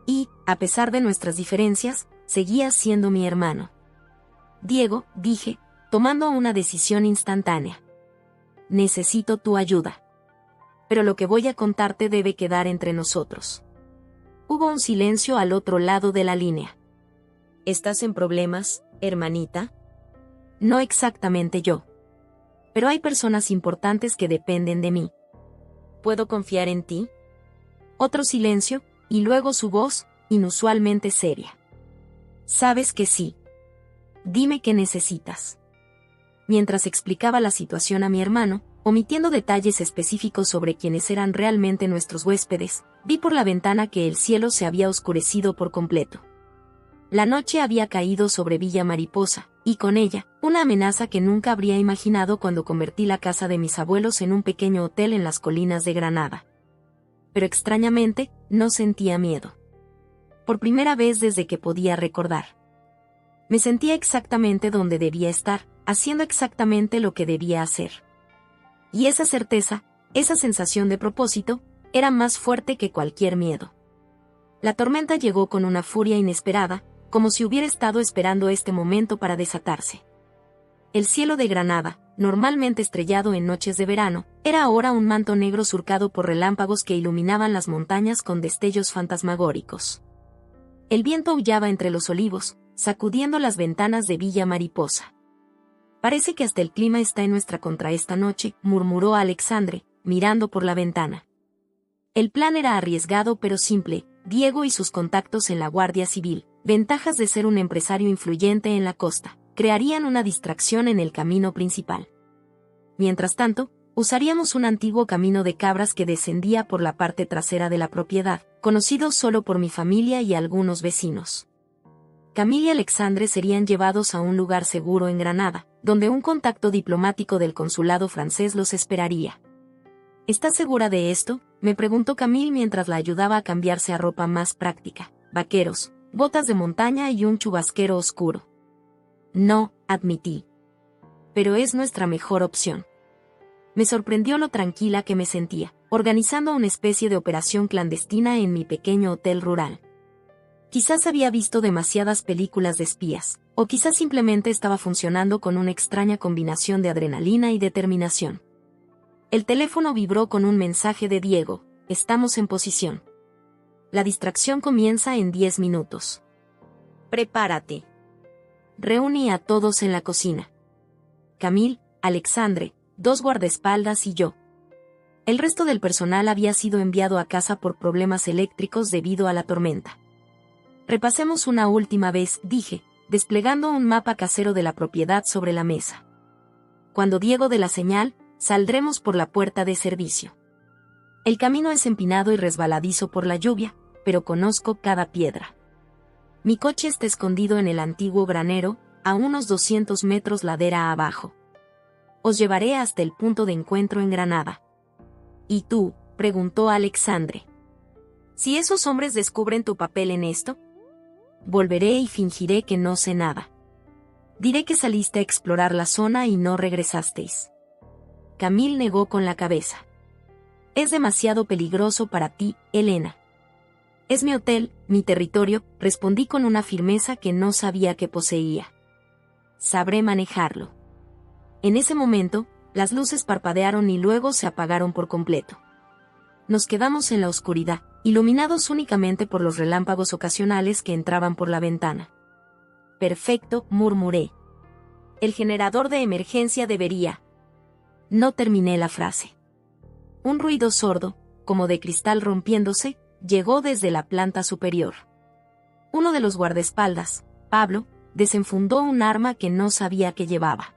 Y, a pesar de nuestras diferencias, seguía siendo mi hermano. Diego, dije, tomando una decisión instantánea. Necesito tu ayuda. Pero lo que voy a contarte debe quedar entre nosotros. Hubo un silencio al otro lado de la línea. ¿Estás en problemas, hermanita? No exactamente yo. Pero hay personas importantes que dependen de mí. ¿Puedo confiar en ti? Otro silencio, y luego su voz, inusualmente seria. Sabes que sí. Dime qué necesitas. Mientras explicaba la situación a mi hermano, omitiendo detalles específicos sobre quiénes eran realmente nuestros huéspedes, vi por la ventana que el cielo se había oscurecido por completo. La noche había caído sobre Villa Mariposa, y con ella, una amenaza que nunca habría imaginado cuando convertí la casa de mis abuelos en un pequeño hotel en las colinas de Granada. Pero extrañamente, no sentía miedo. Por primera vez desde que podía recordar. Me sentía exactamente donde debía estar, haciendo exactamente lo que debía hacer. Y esa certeza, esa sensación de propósito, era más fuerte que cualquier miedo. La tormenta llegó con una furia inesperada, como si hubiera estado esperando este momento para desatarse. El cielo de Granada, normalmente estrellado en noches de verano, era ahora un manto negro surcado por relámpagos que iluminaban las montañas con destellos fantasmagóricos. El viento aullaba entre los olivos, sacudiendo las ventanas de Villa Mariposa. Parece que hasta el clima está en nuestra contra esta noche, murmuró Alexandre, mirando por la ventana. El plan era arriesgado pero simple, Diego y sus contactos en la Guardia Civil, ventajas de ser un empresario influyente en la costa, crearían una distracción en el camino principal. Mientras tanto, usaríamos un antiguo camino de cabras que descendía por la parte trasera de la propiedad, conocido solo por mi familia y algunos vecinos. Camille y Alexandre serían llevados a un lugar seguro en Granada, donde un contacto diplomático del consulado francés los esperaría. ¿Estás segura de esto?, me preguntó Camille mientras la ayudaba a cambiarse a ropa más práctica, vaqueros, botas de montaña y un chubasquero oscuro. No, admití. Pero es nuestra mejor opción. Me sorprendió lo tranquila que me sentía, organizando una especie de operación clandestina en mi pequeño hotel rural. Quizás había visto demasiadas películas de espías, o quizás simplemente estaba funcionando con una extraña combinación de adrenalina y determinación. El teléfono vibró con un mensaje de Diego: estamos en posición. La distracción comienza en 10 minutos. Prepárate. Reuní a todos en la cocina. Camille, Alexandre, 2 guardaespaldas y yo. El resto del personal había sido enviado a casa por problemas eléctricos debido a la tormenta. Repasemos una última vez, dije, desplegando un mapa casero de la propiedad sobre la mesa. Cuando Diego dé la señal, saldremos por la puerta de servicio. El camino es empinado y resbaladizo por la lluvia, pero conozco cada piedra. Mi coche está escondido en el antiguo granero, a unos 200 metros ladera abajo. Os llevaré hasta el punto de encuentro en Granada. ¿Y tú?, preguntó Alexandre. ¿Si esos hombres descubren tu papel en esto? Volveré y fingiré que no sé nada. Diré que saliste a explorar la zona y no regresasteis. Camille negó con la cabeza. Es demasiado peligroso para ti, Elena. Es mi hotel, mi territorio, respondí con una firmeza que no sabía que poseía. Sabré manejarlo. En ese momento, las luces parpadearon y luego se apagaron por completo. Nos quedamos en la oscuridad, iluminados únicamente por los relámpagos ocasionales que entraban por la ventana. Perfecto, murmuré. El generador de emergencia debería. No terminé la frase. Un ruido sordo, como de cristal rompiéndose, llegó desde la planta superior. Uno de los guardaespaldas, Pablo, desenfundó un arma que no sabía que llevaba.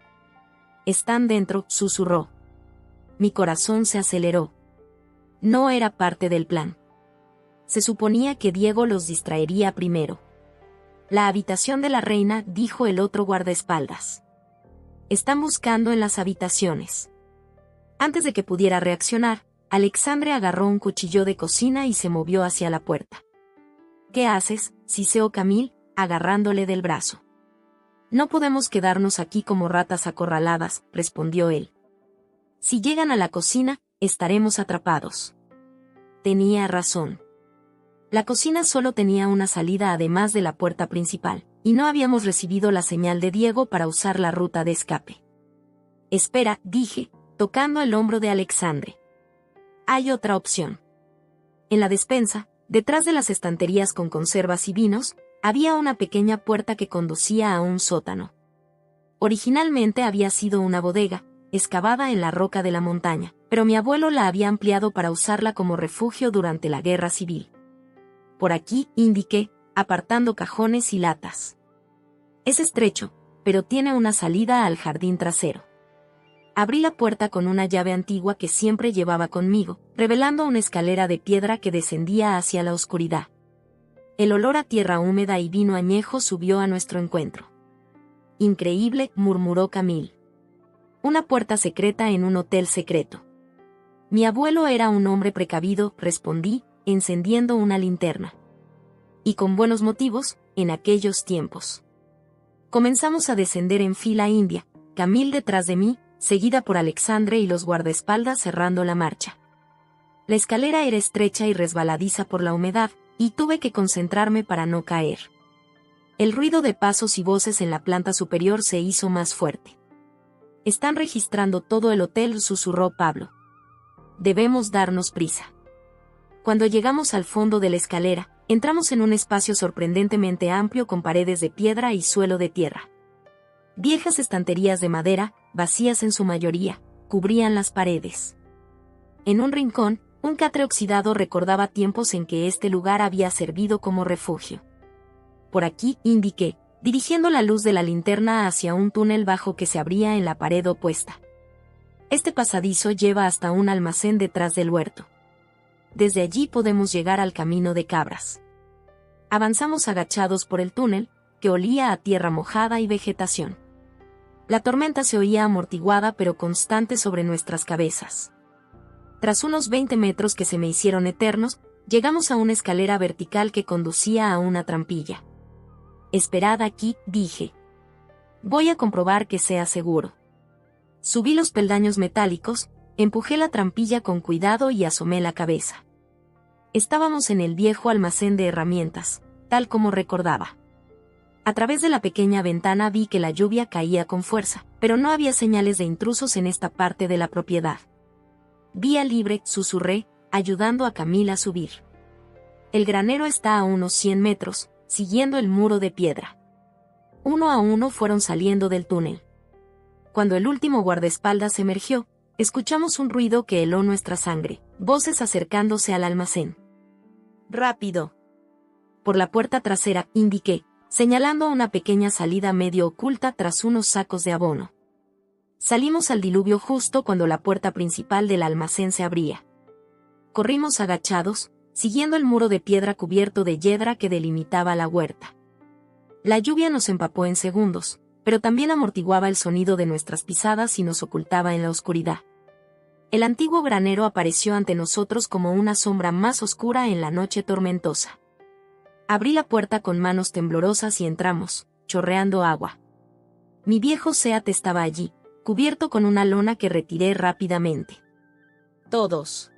«Están dentro», susurró. Mi corazón se aceleró. No era parte del plan. Se suponía que Diego los distraería primero. La habitación de la reina, dijo el otro guardaespaldas. Están buscando en las habitaciones. Antes de que pudiera reaccionar, Alexandre agarró un cuchillo de cocina y se movió hacia la puerta. ¿Qué haces?, siseó Camille, agarrándole del brazo. No podemos quedarnos aquí como ratas acorraladas, respondió él. Si llegan a la cocina, estaremos atrapados. Tenía razón. La cocina solo tenía una salida además de la puerta principal, y no habíamos recibido la señal de Diego para usar la ruta de escape. Espera, dije, tocando el hombro de Alexandre. Hay otra opción. En la despensa, detrás de las estanterías con conservas y vinos, había una pequeña puerta que conducía a un sótano. Originalmente había sido una bodega, excavada en la roca de la montaña, pero mi abuelo la había ampliado para usarla como refugio durante la guerra civil. Por aquí, indiqué, apartando cajones y latas. Es estrecho, pero tiene una salida al jardín trasero. Abrí la puerta con una llave antigua que siempre llevaba conmigo, revelando una escalera de piedra que descendía hacia la oscuridad. El olor a tierra húmeda y vino añejo subió a nuestro encuentro. Increíble, murmuró Camille. Una puerta secreta en un hotel secreto. Mi abuelo era un hombre precavido, respondí, encendiendo una linterna. Y con buenos motivos, en aquellos tiempos. Comenzamos a descender en fila india, Camille detrás de mí, seguida por Alexandre y los guardaespaldas cerrando la marcha. La escalera era estrecha y resbaladiza por la humedad, y tuve que concentrarme para no caer. El ruido de pasos y voces en la planta superior se hizo más fuerte. Están registrando todo el hotel, susurró Pablo. Debemos darnos prisa. Cuando llegamos al fondo de la escalera, entramos en un espacio sorprendentemente amplio con paredes de piedra y suelo de tierra. Viejas estanterías de madera, vacías en su mayoría, cubrían las paredes. En un rincón, un catre oxidado recordaba tiempos en que este lugar había servido como refugio. Por aquí, indiqué, dirigiendo la luz de la linterna hacia un túnel bajo que se abría en la pared opuesta. Este pasadizo lleva hasta un almacén detrás del huerto. Desde allí podemos llegar al camino de cabras. Avanzamos agachados por el túnel, que olía a tierra mojada y vegetación. La tormenta se oía amortiguada pero constante sobre nuestras cabezas. Tras unos 20 metros que se me hicieron eternos, llegamos a una escalera vertical que conducía a una trampilla. Esperad aquí, dije. Voy a comprobar que sea seguro. Subí los peldaños metálicos, empujé la trampilla con cuidado y asomé la cabeza. Estábamos en el viejo almacén de herramientas, tal como recordaba. A través de la pequeña ventana vi que la lluvia caía con fuerza, pero no había señales de intrusos en esta parte de la propiedad. Vía libre, susurré, ayudando a Camille a subir. El granero está a unos 100 metros, siguiendo el muro de piedra. Uno a uno fueron saliendo del túnel. Cuando el último guardaespaldas emergió, escuchamos un ruido que heló nuestra sangre, voces acercándose al almacén. ¡Rápido! Por la puerta trasera, indiqué, señalando una pequeña salida medio oculta tras unos sacos de abono. Salimos al diluvio justo cuando la puerta principal del almacén se abría. Corrimos agachados, siguiendo el muro de piedra cubierto de yedra que delimitaba la huerta. La lluvia nos empapó en segundos, pero también amortiguaba el sonido de nuestras pisadas y nos ocultaba en la oscuridad. El antiguo granero apareció ante nosotros como una sombra más oscura en la noche tormentosa. Abrí la puerta con manos temblorosas y entramos, chorreando agua. Mi viejo Seat estaba allí, cubierto con una lona que retiré rápidamente. «Todos».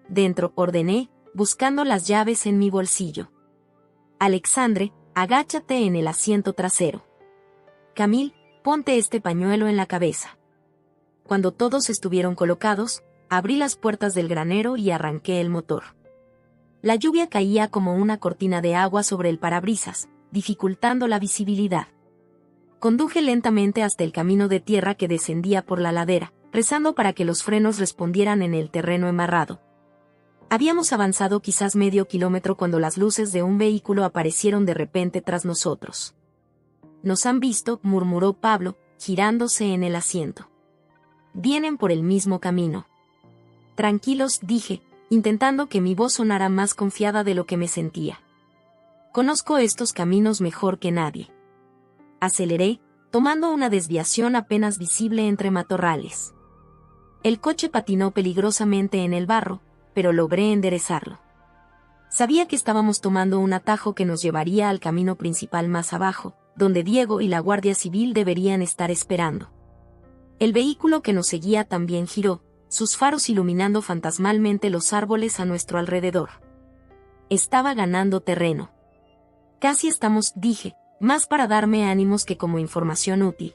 «Dentro», ordené, buscando las llaves en mi bolsillo. «Alexandre, agáchate en el asiento trasero. Camille, ponte este pañuelo en la cabeza». Cuando todos estuvieron colocados, abrí las puertas del granero y arranqué el motor. La lluvia caía como una cortina de agua sobre el parabrisas, dificultando la visibilidad. Conduje lentamente hasta el camino de tierra que descendía por la ladera, rezando para que los frenos respondieran en el terreno embarrado. Habíamos avanzado quizás medio kilómetro cuando las luces de un vehículo aparecieron de repente tras nosotros. «Nos han visto», murmuró Pablo, girándose en el asiento. «Vienen por el mismo camino». «Tranquilos», dije, intentando que mi voz sonara más confiada de lo que me sentía. «Conozco estos caminos mejor que nadie». Aceleré, tomando una desviación apenas visible entre matorrales. El coche patinó peligrosamente en el barro, pero logré enderezarlo. Sabía que estábamos tomando un atajo que nos llevaría al camino principal más abajo, donde Diego y la Guardia Civil deberían estar esperando. El vehículo que nos seguía también giró, sus faros iluminando fantasmalmente los árboles a nuestro alrededor. Estaba ganando terreno. «Casi estamos», dije, más para darme ánimos que como información útil.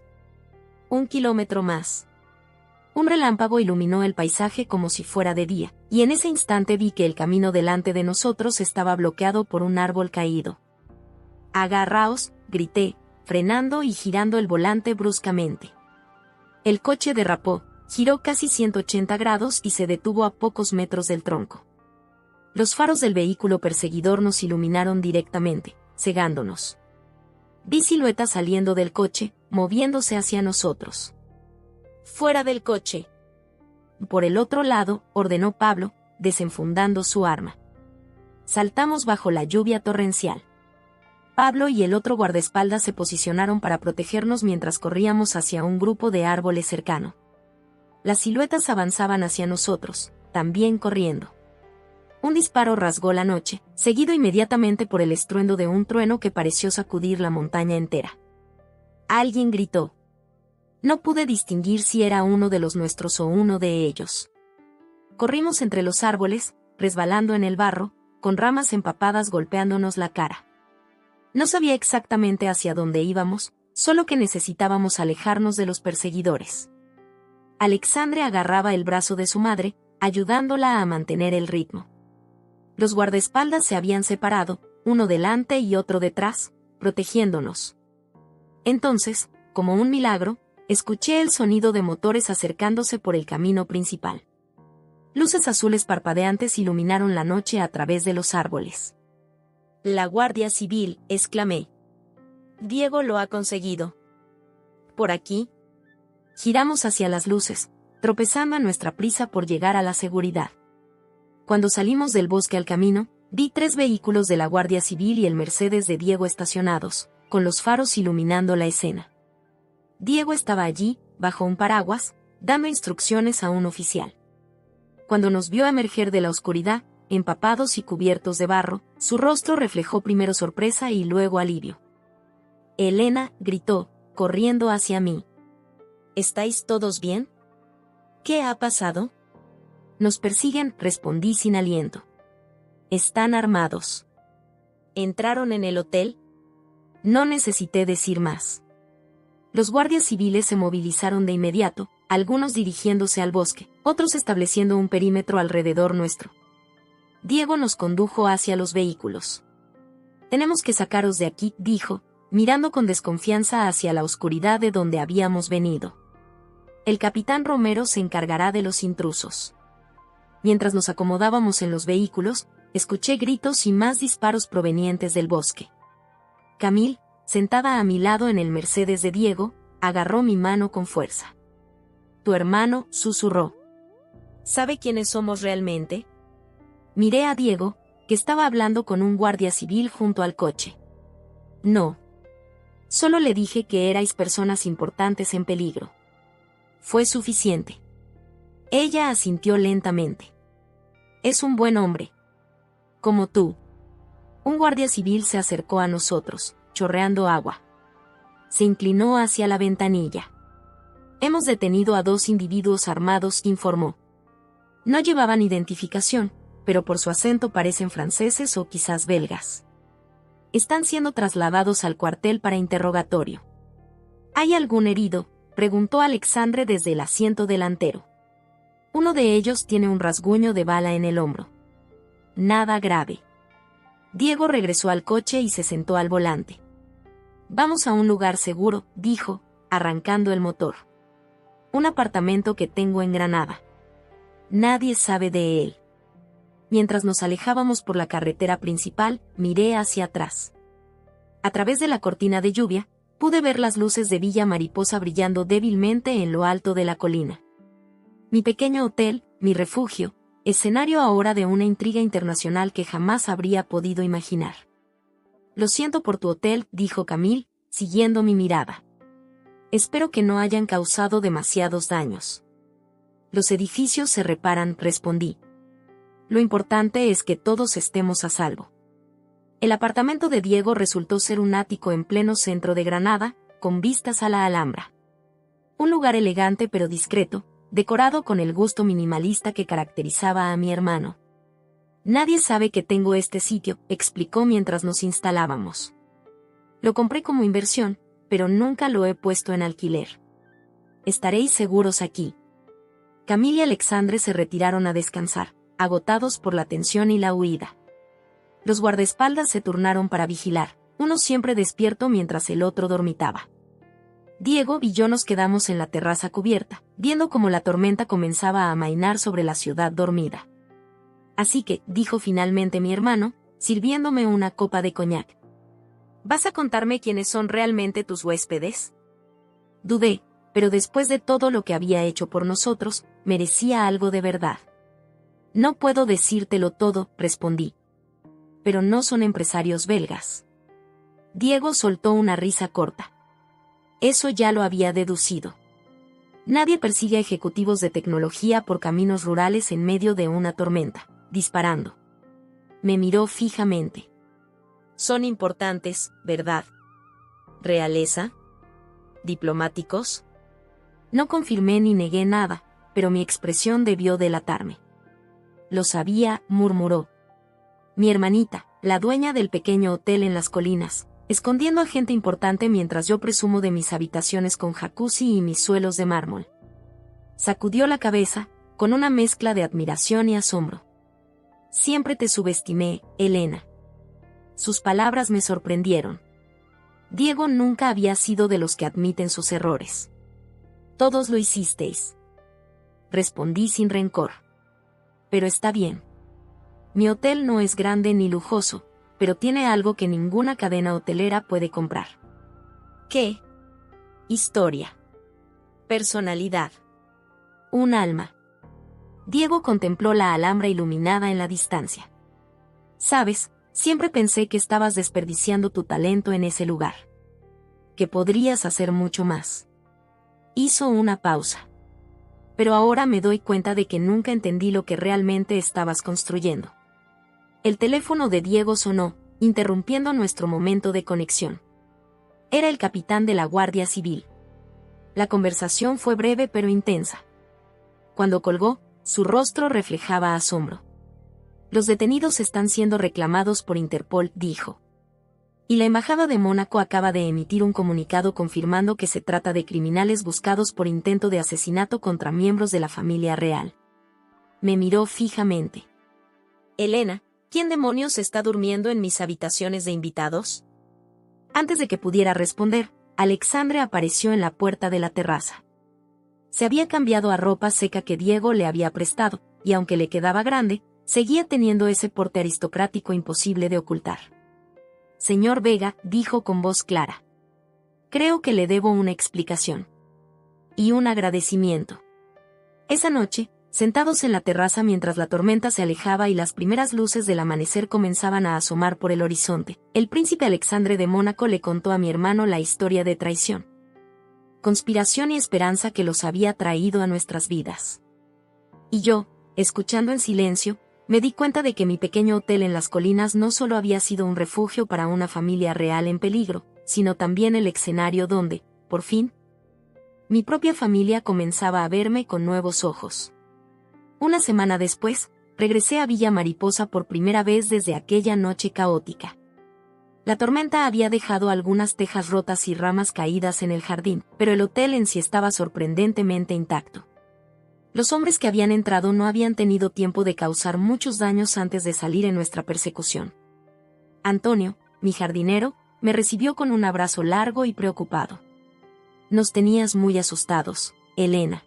«1 kilómetro más». Un relámpago iluminó el paisaje como si fuera de día, y en ese instante vi que el camino delante de nosotros estaba bloqueado por un árbol caído. «Agarraos», grité, frenando y girando el volante bruscamente. El coche derrapó, giró casi 180 grados y se detuvo a pocos metros del tronco. Los faros del vehículo perseguidor nos iluminaron directamente, cegándonos. Vi siluetas saliendo del coche, moviéndose hacia nosotros. «Fuera del coche». «Por el otro lado», ordenó Pablo, desenfundando su arma. Saltamos bajo la lluvia torrencial. Pablo y el otro guardaespaldas se posicionaron para protegernos mientras corríamos hacia un grupo de árboles cercano. Las siluetas avanzaban hacia nosotros, también corriendo. Un disparo rasgó la noche, seguido inmediatamente por el estruendo de un trueno que pareció sacudir la montaña entera. Alguien gritó. No pude distinguir si era uno de los nuestros o uno de ellos. Corrimos entre los árboles, resbalando en el barro, con ramas empapadas golpeándonos la cara. No sabía exactamente hacia dónde íbamos, solo que necesitábamos alejarnos de los perseguidores. Alexandre agarraba el brazo de su madre, ayudándola a mantener el ritmo. Los guardaespaldas se habían separado, uno delante y otro detrás, protegiéndonos. Entonces, como un milagro, escuché el sonido de motores acercándose por el camino principal. Luces azules parpadeantes iluminaron la noche a través de los árboles. «La Guardia Civil», exclamé. «Diego lo ha conseguido». «¿Por aquí?» Giramos hacia las luces, tropezando a nuestra prisa por llegar a la seguridad. Cuando salimos del bosque al camino, vi 3 vehículos de la Guardia Civil y el Mercedes de Diego estacionados, con los faros iluminando la escena. Diego estaba allí, bajo un paraguas, dando instrucciones a un oficial. Cuando nos vio emerger de la oscuridad, empapados y cubiertos de barro, su rostro reflejó primero sorpresa y luego alivio. «Elena», gritó, corriendo hacia mí. «¿Estáis todos bien? ¿Qué ha pasado?» «Nos persiguen», respondí sin aliento. «Están armados». «¿Entraron en el hotel?» No necesité decir más. Los guardias civiles se movilizaron de inmediato, algunos dirigiéndose al bosque, otros estableciendo un perímetro alrededor nuestro. Diego nos condujo hacia los vehículos. «Tenemos que sacaros de aquí», dijo, mirando con desconfianza hacia la oscuridad de donde habíamos venido. «El capitán Romero se encargará de los intrusos». Mientras nos acomodábamos en los vehículos, escuché gritos y más disparos provenientes del bosque. Camille, sentada a mi lado en el Mercedes de Diego, agarró mi mano con fuerza. «Tu hermano», susurró. «¿Sabe quiénes somos realmente?» Miré a Diego, que estaba hablando con un guardia civil junto al coche. No. Solo le dije que erais personas importantes en peligro. Fue suficiente. Ella asintió lentamente. Es un buen hombre. Como tú. Un guardia civil se acercó a nosotros, chorreando agua. Se inclinó hacia la ventanilla. Hemos detenido a 2 individuos armados, informó. No llevaban identificación, pero por su acento parecen franceses o quizás belgas. Están siendo trasladados al cuartel para interrogatorio. ¿Hay algún herido?, preguntó Alexandre desde el asiento delantero. Uno de ellos tiene un rasguño de bala en el hombro. Nada grave. Diego regresó al coche y se sentó al volante. Vamos a un lugar seguro, dijo, arrancando el motor. Un apartamento que tengo en Granada. Nadie sabe de él. Mientras nos alejábamos por la carretera principal, miré hacia atrás. A través de la cortina de lluvia, pude ver las luces de Villa Mariposa brillando débilmente en lo alto de la colina. Mi pequeño hotel, mi refugio, escenario ahora de una intriga internacional que jamás habría podido imaginar. Lo siento por tu hotel, dijo Camille, siguiendo mi mirada. Espero que no hayan causado demasiados daños. Los edificios se reparan, respondí. Lo importante es que todos estemos a salvo. El apartamento de Diego resultó ser un ático en pleno centro de Granada, con vistas a la Alhambra. Un lugar elegante pero discreto, decorado con el gusto minimalista que caracterizaba a mi hermano. Nadie sabe que tengo este sitio, explicó mientras nos instalábamos. Lo compré como inversión, pero nunca lo he puesto en alquiler. Estaréis seguros aquí. Camille y Alexandre se retiraron a descansar, agotados por la tensión y la huida. Los guardaespaldas se turnaron para vigilar, uno siempre despierto mientras el otro dormitaba. Diego y yo nos quedamos en la terraza cubierta, viendo cómo la tormenta comenzaba a amainar sobre la ciudad dormida. Así que, dijo finalmente mi hermano, sirviéndome una copa de coñac. ¿Vas a contarme quiénes son realmente tus huéspedes? Dudé, pero después de todo lo que había hecho por nosotros, merecía algo de verdad. No puedo decírtelo todo, respondí. Pero no son empresarios belgas. Diego soltó una risa corta. Eso ya lo había deducido. Nadie persigue a ejecutivos de tecnología por caminos rurales en medio de una tormenta, disparando. Me miró fijamente. Son importantes, ¿verdad? ¿Realeza? ¿Diplomáticos? No confirmé ni negué nada, pero mi expresión debió delatarme. Lo sabía, murmuró. Mi hermanita, la dueña del pequeño hotel en las colinas, escondiendo a gente importante mientras yo presumo de mis habitaciones con jacuzzi y mis suelos de mármol. Sacudió la cabeza, con una mezcla de admiración y asombro. Siempre te subestimé, Elena. Sus palabras me sorprendieron. Diego nunca había sido de los que admiten sus errores. Todos lo hicisteis. Respondí sin rencor. Pero está bien. Mi hotel no es grande ni lujoso, pero tiene algo que ninguna cadena hotelera puede comprar. ¿Qué? Historia. Personalidad. Un alma. Diego contempló la Alhambra iluminada en la distancia. Sabes, siempre pensé que estabas desperdiciando tu talento en ese lugar. Que podrías hacer mucho más. Hizo una pausa. Pero ahora me doy cuenta de que nunca entendí lo que realmente estabas construyendo. El teléfono de Diego sonó, interrumpiendo nuestro momento de conexión. Era el capitán de la Guardia Civil. La conversación fue breve pero intensa. Cuando colgó, su rostro reflejaba asombro. Los detenidos están siendo reclamados por Interpol, dijo. Y la Embajada de Mónaco acaba de emitir un comunicado confirmando que se trata de criminales buscados por intento de asesinato contra miembros de la familia real. Me miró fijamente. Elena, ¿quién demonios está durmiendo en mis habitaciones de invitados? Antes de que pudiera responder, Alexandre apareció en la puerta de la terraza. Se había cambiado a ropa seca que Diego le había prestado, y aunque le quedaba grande, seguía teniendo ese porte aristocrático imposible de ocultar. Señor Vega, dijo con voz clara. Creo que le debo una explicación. Y un agradecimiento. Esa noche, Sentados en la terraza mientras la tormenta se alejaba y las primeras luces del amanecer comenzaban a asomar por el horizonte, el príncipe Alexandre de Mónaco le contó a mi hermano la historia de traición, conspiración y esperanza que los había traído a nuestras vidas. Y yo, escuchando en silencio, me di cuenta de que mi pequeño hotel en las colinas no solo había sido un refugio para una familia real en peligro, sino también el escenario donde, por fin, mi propia familia comenzaba a verme con nuevos ojos. Una semana después, regresé a Villa Mariposa por primera vez desde aquella noche caótica. La tormenta había dejado algunas tejas rotas y ramas caídas en el jardín, pero el hotel en sí estaba sorprendentemente intacto. Los hombres que habían entrado no habían tenido tiempo de causar muchos daños antes de salir en nuestra persecución. Antonio, mi jardinero, me recibió con un abrazo largo y preocupado. Nos tenías muy asustados, Elena.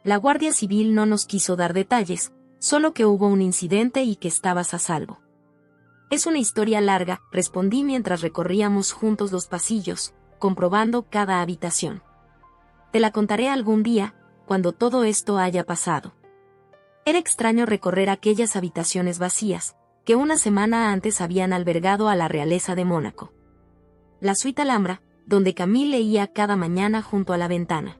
La Guardia Civil no nos quiso dar detalles, solo que hubo un incidente y que estabas a salvo. Es una historia larga, respondí mientras recorríamos juntos los pasillos, comprobando cada habitación. Te la contaré algún día, cuando todo esto haya pasado. Era extraño recorrer aquellas habitaciones vacías, que una semana antes habían albergado a la realeza de Mónaco. La suite Alhambra, donde Camille leía cada mañana junto a la ventana.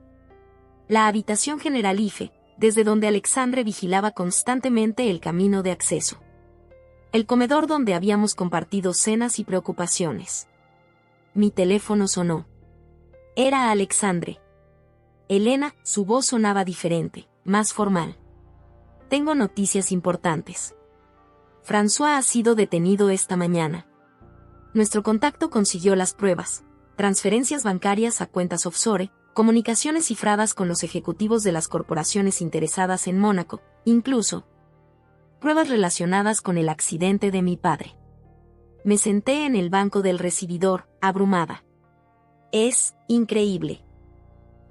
La habitación generalife, desde donde Alexandre vigilaba constantemente el camino de acceso. El comedor donde habíamos compartido cenas y preocupaciones. Mi teléfono sonó. Era Alexandre. Elena, su voz sonaba diferente, más formal. Tengo noticias importantes. François ha sido detenido esta mañana. Nuestro contacto consiguió las pruebas, transferencias bancarias a cuentas offshore, comunicaciones cifradas con los ejecutivos de las corporaciones interesadas en Mónaco, incluso pruebas relacionadas con el accidente de mi padre. Me senté en el banco del recibidor, abrumada. Es increíble.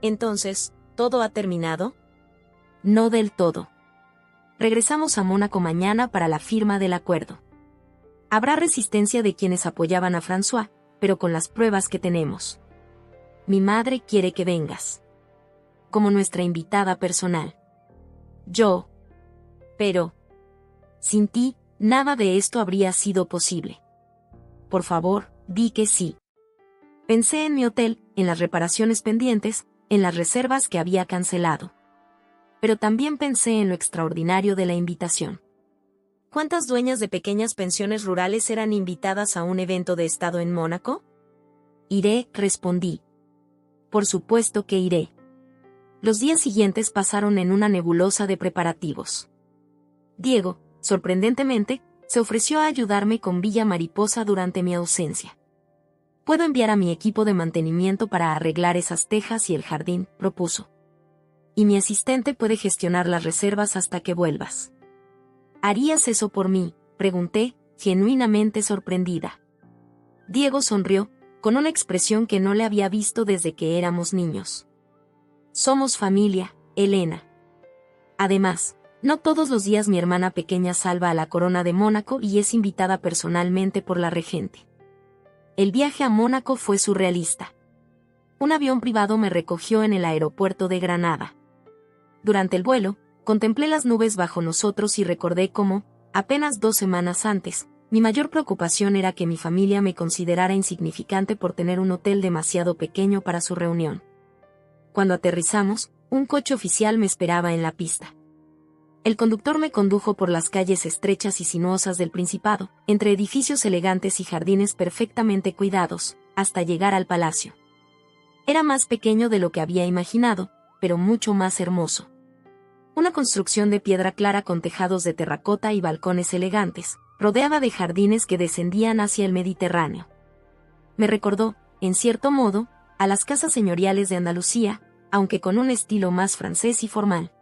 Entonces, ¿todo ha terminado? No del todo. Regresamos a Mónaco mañana para la firma del acuerdo. Habrá resistencia de quienes apoyaban a François, pero con las pruebas que tenemos. Mi madre quiere que vengas. Como nuestra invitada personal. Yo. Pero. Sin ti, nada de esto habría sido posible. Por favor, di que sí. Pensé en mi hotel, en las reparaciones pendientes, en las reservas que había cancelado. Pero también pensé en lo extraordinario de la invitación. ¿Cuántas dueñas de pequeñas pensiones rurales eran invitadas a un evento de estado en Mónaco? Iré, respondí. Por supuesto que iré. Los días siguientes pasaron en una nebulosa de preparativos. Diego, sorprendentemente, se ofreció a ayudarme con Villa Mariposa durante mi ausencia. Puedo enviar a mi equipo de mantenimiento para arreglar esas tejas y el jardín, propuso. Y mi asistente puede gestionar las reservas hasta que vuelvas. ¿Harías eso por mí?, pregunté, genuinamente sorprendida. Diego sonrió, con una expresión que no le había visto desde que éramos niños. Somos familia, Elena. Además, no todos los días mi hermana pequeña salva a la corona de Mónaco y es invitada personalmente por la regente. El viaje a Mónaco fue surrealista. Un avión privado me recogió en el aeropuerto de Granada. Durante el vuelo, contemplé las nubes bajo nosotros y recordé cómo, apenas 2 semanas antes, mi mayor preocupación era que mi familia me considerara insignificante por tener un hotel demasiado pequeño para su reunión. Cuando aterrizamos, un coche oficial me esperaba en la pista. El conductor me condujo por las calles estrechas y sinuosas del Principado, entre edificios elegantes y jardines perfectamente cuidados, hasta llegar al palacio. Era más pequeño de lo que había imaginado, pero mucho más hermoso. Una construcción de piedra clara con tejados de terracota y balcones elegantes, rodeada de jardines que descendían hacia el Mediterráneo. Me recordó, en cierto modo, a las casas señoriales de Andalucía, aunque con un estilo más francés y formal.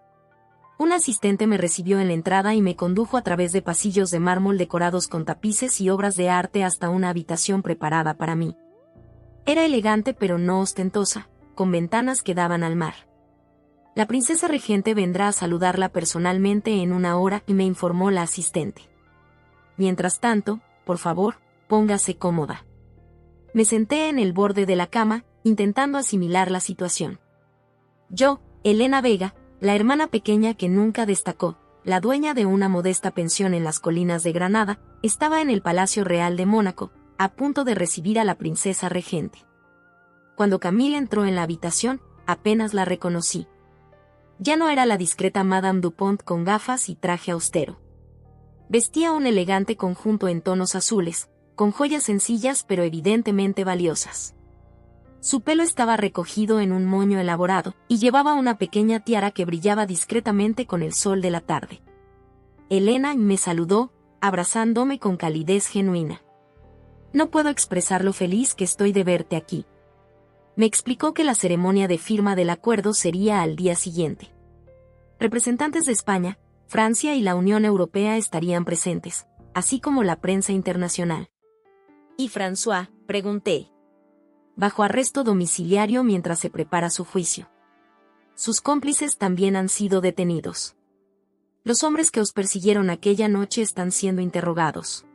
Un asistente me recibió en la entrada y me condujo a través de pasillos de mármol decorados con tapices y obras de arte hasta una habitación preparada para mí. Era elegante pero no ostentosa, con ventanas que daban al mar. La princesa regente vendrá a saludarla personalmente en 1 hora, y me informó la asistente. Mientras tanto, por favor, póngase cómoda. Me senté en el borde de la cama, intentando asimilar la situación. Yo, Elena Vega, La hermana pequeña que nunca destacó, la dueña de una modesta pensión en las colinas de Granada, estaba en el Palacio Real de Mónaco, a punto de recibir a la princesa regente. Cuando Camille entró en la habitación, apenas la reconocí. Ya no era la discreta Madame Dupont con gafas y traje austero. Vestía un elegante conjunto en tonos azules, con joyas sencillas pero evidentemente valiosas. Su pelo estaba recogido en un moño elaborado, y llevaba una pequeña tiara que brillaba discretamente con el sol de la tarde. Helena me saludó, abrazándome con calidez genuina. No puedo expresar lo feliz que estoy de verte aquí. Me explicó que la ceremonia de firma del acuerdo sería al día siguiente. Representantes de España, Francia y la Unión Europea estarían presentes, así como la prensa internacional. ¿Y François?, pregunté. Bajo arresto domiciliario mientras se prepara su juicio. Sus cómplices también han sido detenidos. Los hombres que os persiguieron aquella noche están siendo interrogados.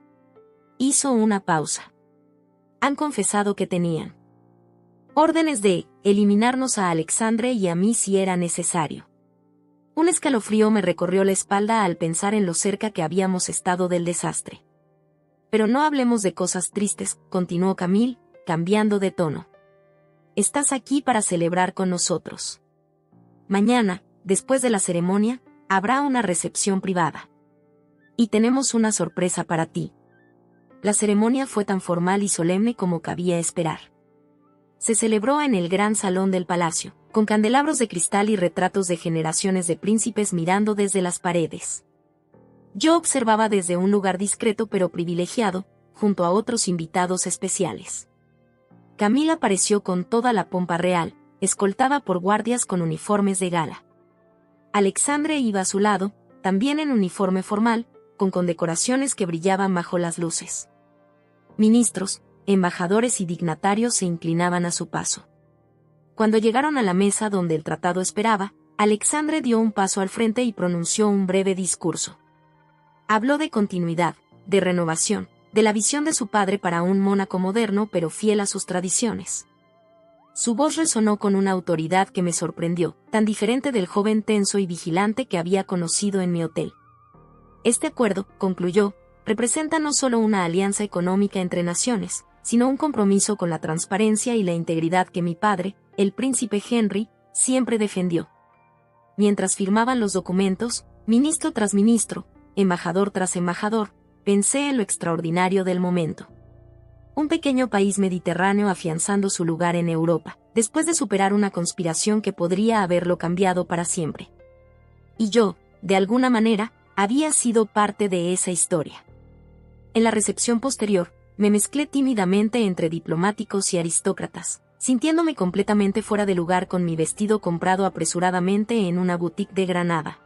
Hizo una pausa. Han confesado que tenían órdenes de eliminarnos a Alexandre y a mí si era necesario. Un escalofrío me recorrió la espalda al pensar en lo cerca que habíamos estado del desastre. Pero no hablemos de cosas tristes, continuó Camille, cambiando de tono. Estás aquí para celebrar con nosotros. Mañana, después de la ceremonia, habrá una recepción privada. Y tenemos una sorpresa para ti. La ceremonia fue tan formal y solemne como cabía esperar. Se celebró en el gran salón del palacio, con candelabros de cristal y retratos de generaciones de príncipes mirando desde las paredes. Yo observaba desde un lugar discreto pero privilegiado, junto a otros invitados especiales. Camille apareció con toda la pompa real, escoltada por guardias con uniformes de gala. Alexandre iba a su lado, también en uniforme formal, con condecoraciones que brillaban bajo las luces. Ministros, embajadores y dignatarios se inclinaban a su paso. Cuando llegaron a la mesa donde el tratado esperaba, Alexandre dio un paso al frente y pronunció un breve discurso. Habló de continuidad, de renovación, de la visión de su padre para un Mónaco moderno pero fiel a sus tradiciones. Su voz resonó con una autoridad que me sorprendió, tan diferente del joven tenso y vigilante que había conocido en mi hotel. Este acuerdo, concluyó, representa no solo una alianza económica entre naciones, sino un compromiso con la transparencia y la integridad que mi padre, el príncipe Henry, siempre defendió. Mientras firmaban los documentos, ministro tras ministro, embajador tras embajador, pensé en lo extraordinario del momento. Un pequeño país mediterráneo afianzando su lugar en Europa, después de superar una conspiración que podría haberlo cambiado para siempre. Y yo, de alguna manera, había sido parte de esa historia. En la recepción posterior, me mezclé tímidamente entre diplomáticos y aristócratas, sintiéndome completamente fuera de lugar con mi vestido comprado apresuradamente en una boutique de Granada.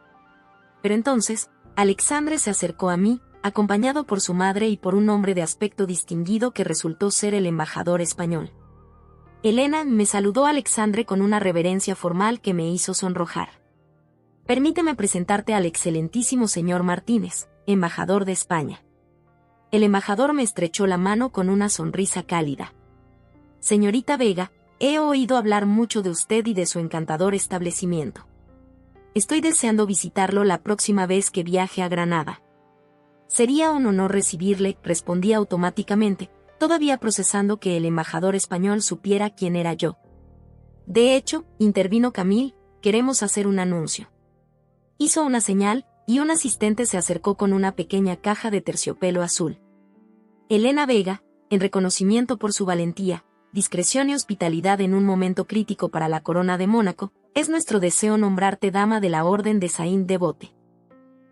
Pero entonces, Alexandre se acercó a mí, acompañado por su madre y por un hombre de aspecto distinguido que resultó ser el embajador español. Helena me saludó a Alexandre con una reverencia formal que me hizo sonrojar. Permíteme presentarte al excelentísimo señor Martínez, embajador de España. El embajador me estrechó la mano con una sonrisa cálida. Señorita Vega, he oído hablar mucho de usted y de su encantador establecimiento. Estoy deseando visitarlo la próxima vez que viaje a Granada. Sería un honor recibirle, respondí automáticamente, todavía procesando que el embajador español supiera quién era yo. De hecho, intervino Camille, queremos hacer un anuncio. Hizo una señal, y un asistente se acercó con una pequeña caja de terciopelo azul. Helena Vega, en reconocimiento por su valentía, discreción y hospitalidad en un momento crítico para la corona de Mónaco, es nuestro deseo nombrarte dama de la Orden de Saint-Devote.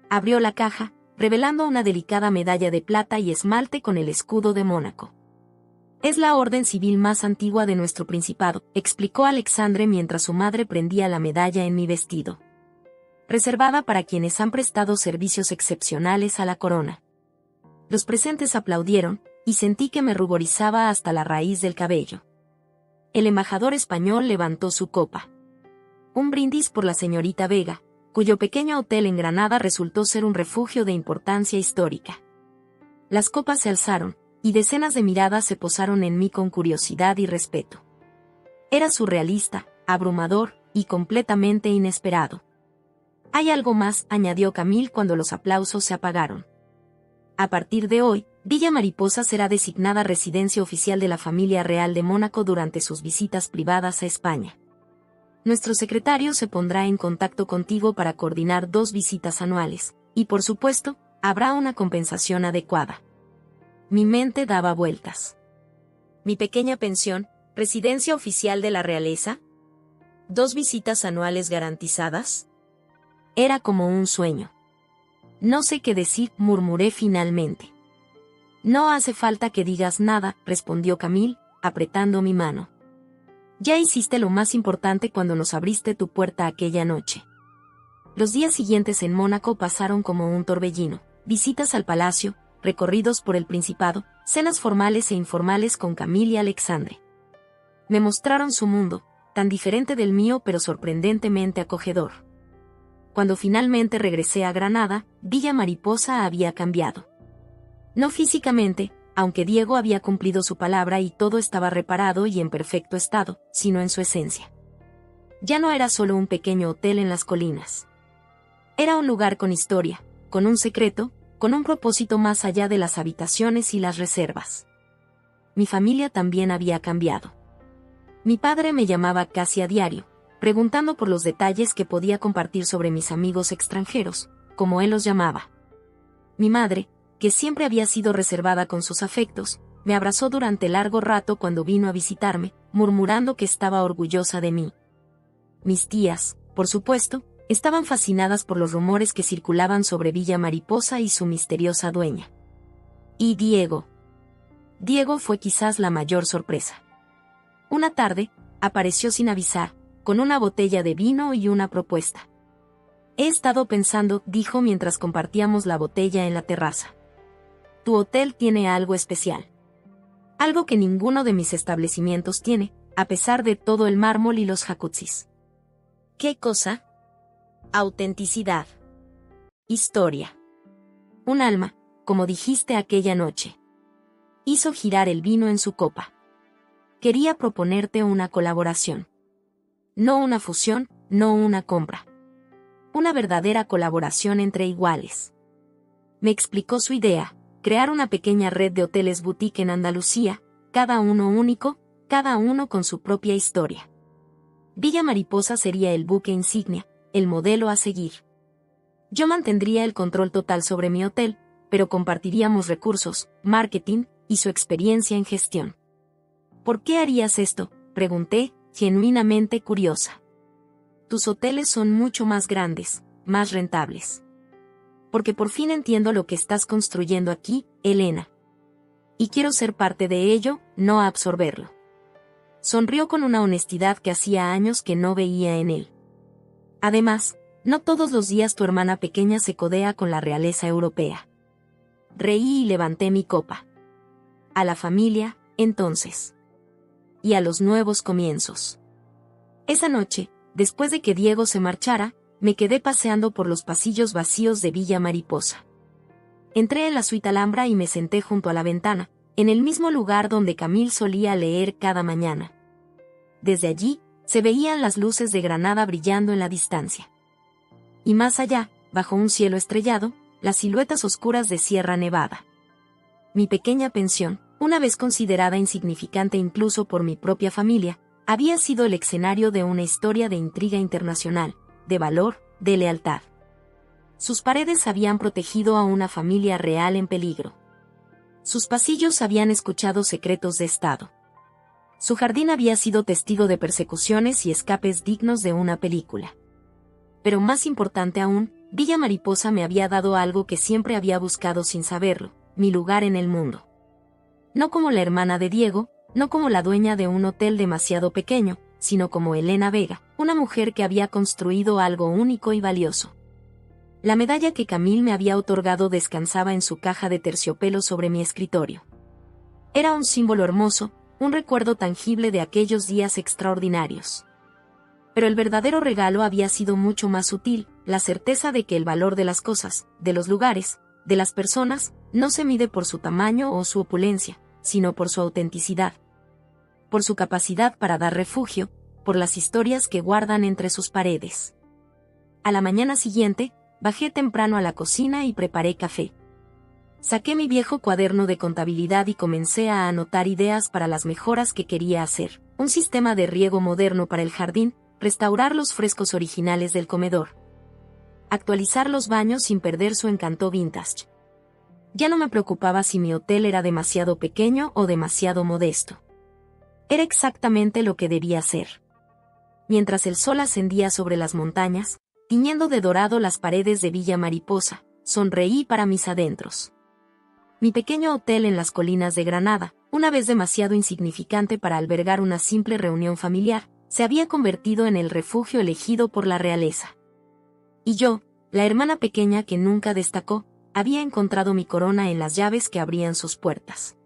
Abrió la caja, revelando una delicada medalla de plata y esmalte con el escudo de Mónaco. Es la orden civil más antigua de nuestro principado, explicó Alexandre mientras su madre prendía la medalla en mi vestido. Reservada para quienes han prestado servicios excepcionales a la corona. Los presentes aplaudieron, y sentí que me ruborizaba hasta la raíz del cabello. El embajador español levantó su copa. Un brindis por la señorita Vega, cuyo pequeño hotel en Granada resultó ser un refugio de importancia histórica. Las copas se alzaron, y decenas de miradas se posaron en mí con curiosidad y respeto. Era surrealista, abrumador, y completamente inesperado. Hay algo más, añadió Camille cuando los aplausos se apagaron. A partir de hoy, Villa Mariposa será designada residencia oficial de la familia real de Mónaco durante sus visitas privadas a España. Nuestro secretario se pondrá en contacto contigo para coordinar 2 visitas anuales, y por supuesto, habrá una compensación adecuada. Mi mente daba vueltas. Mi pequeña pensión, residencia oficial de la realeza, 2 visitas anuales garantizadas. Era como un sueño. No sé qué decir, murmuré finalmente. No hace falta que digas nada, respondió Camille, apretando mi mano. Ya hiciste lo más importante cuando nos abriste tu puerta aquella noche. Los días siguientes en Mónaco pasaron como un torbellino: visitas al palacio, recorridos por el Principado, cenas formales e informales con Camille y Alexandre. Me mostraron su mundo, tan diferente del mío pero sorprendentemente acogedor. Cuando finalmente regresé a Granada, Villa Mariposa había cambiado. No físicamente, aunque Diego había cumplido su palabra y todo estaba reparado y en perfecto estado, sino en su esencia. Ya no era solo un pequeño hotel en las colinas. Era un lugar con historia, con un secreto, con un propósito más allá de las habitaciones y las reservas. Mi familia también había cambiado. Mi padre me llamaba casi a diario, preguntando por los detalles que podía compartir sobre mis amigos extranjeros, como él los llamaba. Mi madre, que siempre había sido reservada con sus afectos, me abrazó durante largo rato cuando vino a visitarme, murmurando que estaba orgullosa de mí. Mis tías, por supuesto, estaban fascinadas por los rumores que circulaban sobre Villa Mariposa y su misteriosa dueña. Y Diego. Diego fue quizás la mayor sorpresa. Una tarde, apareció sin avisar, con una botella de vino y una propuesta. He estado pensando, dijo mientras compartíamos la botella en la terraza. Tu hotel tiene algo especial. Algo que ninguno de mis establecimientos tiene, a pesar de todo el mármol y los jacuzzis. ¿Qué cosa? Autenticidad. Historia. Un alma, como dijiste aquella noche. Hizo girar el vino en su copa. Quería proponerte una colaboración. No una fusión, no una compra. Una verdadera colaboración entre iguales. Me explicó su idea: crear una pequeña red de hoteles boutique en Andalucía, cada uno único, cada uno con su propia historia. Villa Mariposa sería el buque insignia, el modelo a seguir. Yo mantendría el control total sobre mi hotel, pero compartiríamos recursos, marketing y su experiencia en gestión. ¿Por qué harías esto?, pregunté, genuinamente curiosa. Tus hoteles son mucho más grandes, más rentables. Porque por fin entiendo lo que estás construyendo aquí, Elena. Y quiero ser parte de ello, no absorberlo. Sonrió con una honestidad que hacía años que no veía en él. Además, no todos los días tu hermana pequeña se codea con la realeza europea. Reí y levanté mi copa. A la familia, entonces. Y a los nuevos comienzos. Esa noche, después de que Diego se marchara, me quedé paseando por los pasillos vacíos de Villa Mariposa. Entré en la suite Alhambra y me senté junto a la ventana, en el mismo lugar donde Camille solía leer cada mañana. Desde allí, se veían las luces de Granada brillando en la distancia. Y más allá, bajo un cielo estrellado, las siluetas oscuras de Sierra Nevada. Mi pequeña pensión, una vez considerada insignificante incluso por mi propia familia, había sido el escenario de una historia de intriga internacional, de valor, de lealtad. Sus paredes habían protegido a una familia real en peligro. Sus pasillos habían escuchado secretos de Estado. Su jardín había sido testigo de persecuciones y escapes dignos de una película. Pero más importante aún, Villa Mariposa me había dado algo que siempre había buscado sin saberlo: mi lugar en el mundo. No como la hermana de Diego, no como la dueña de un hotel demasiado pequeño, sino como Elena Vega, una mujer que había construido algo único y valioso. La medalla que Camille me había otorgado descansaba en su caja de terciopelo sobre mi escritorio. Era un símbolo hermoso, un recuerdo tangible de aquellos días extraordinarios. Pero el verdadero regalo había sido mucho más sutil: la certeza de que el valor de las cosas, de los lugares, de las personas, no se mide por su tamaño o su opulencia, sino por su autenticidad. Por su capacidad para dar refugio, por las historias que guardan entre sus paredes. A la mañana siguiente, bajé temprano a la cocina y preparé café. Saqué mi viejo cuaderno de contabilidad y comencé a anotar ideas para las mejoras que quería hacer. Un sistema de riego moderno para el jardín, restaurar los frescos originales del comedor. Actualizar los baños sin perder su encanto vintage. Ya no me preocupaba si mi hotel era demasiado pequeño o demasiado modesto. Era exactamente lo que debía hacer. Mientras el sol ascendía sobre las montañas, tiñendo de dorado las paredes de Villa Mariposa, sonreí para mis adentros. Mi pequeño hotel en las colinas de Granada, una vez demasiado insignificante para albergar una simple reunión familiar, se había convertido en el refugio elegido por la realeza. Y yo, la hermana pequeña que nunca destacó, había encontrado mi corona en las llaves que abrían sus puertas.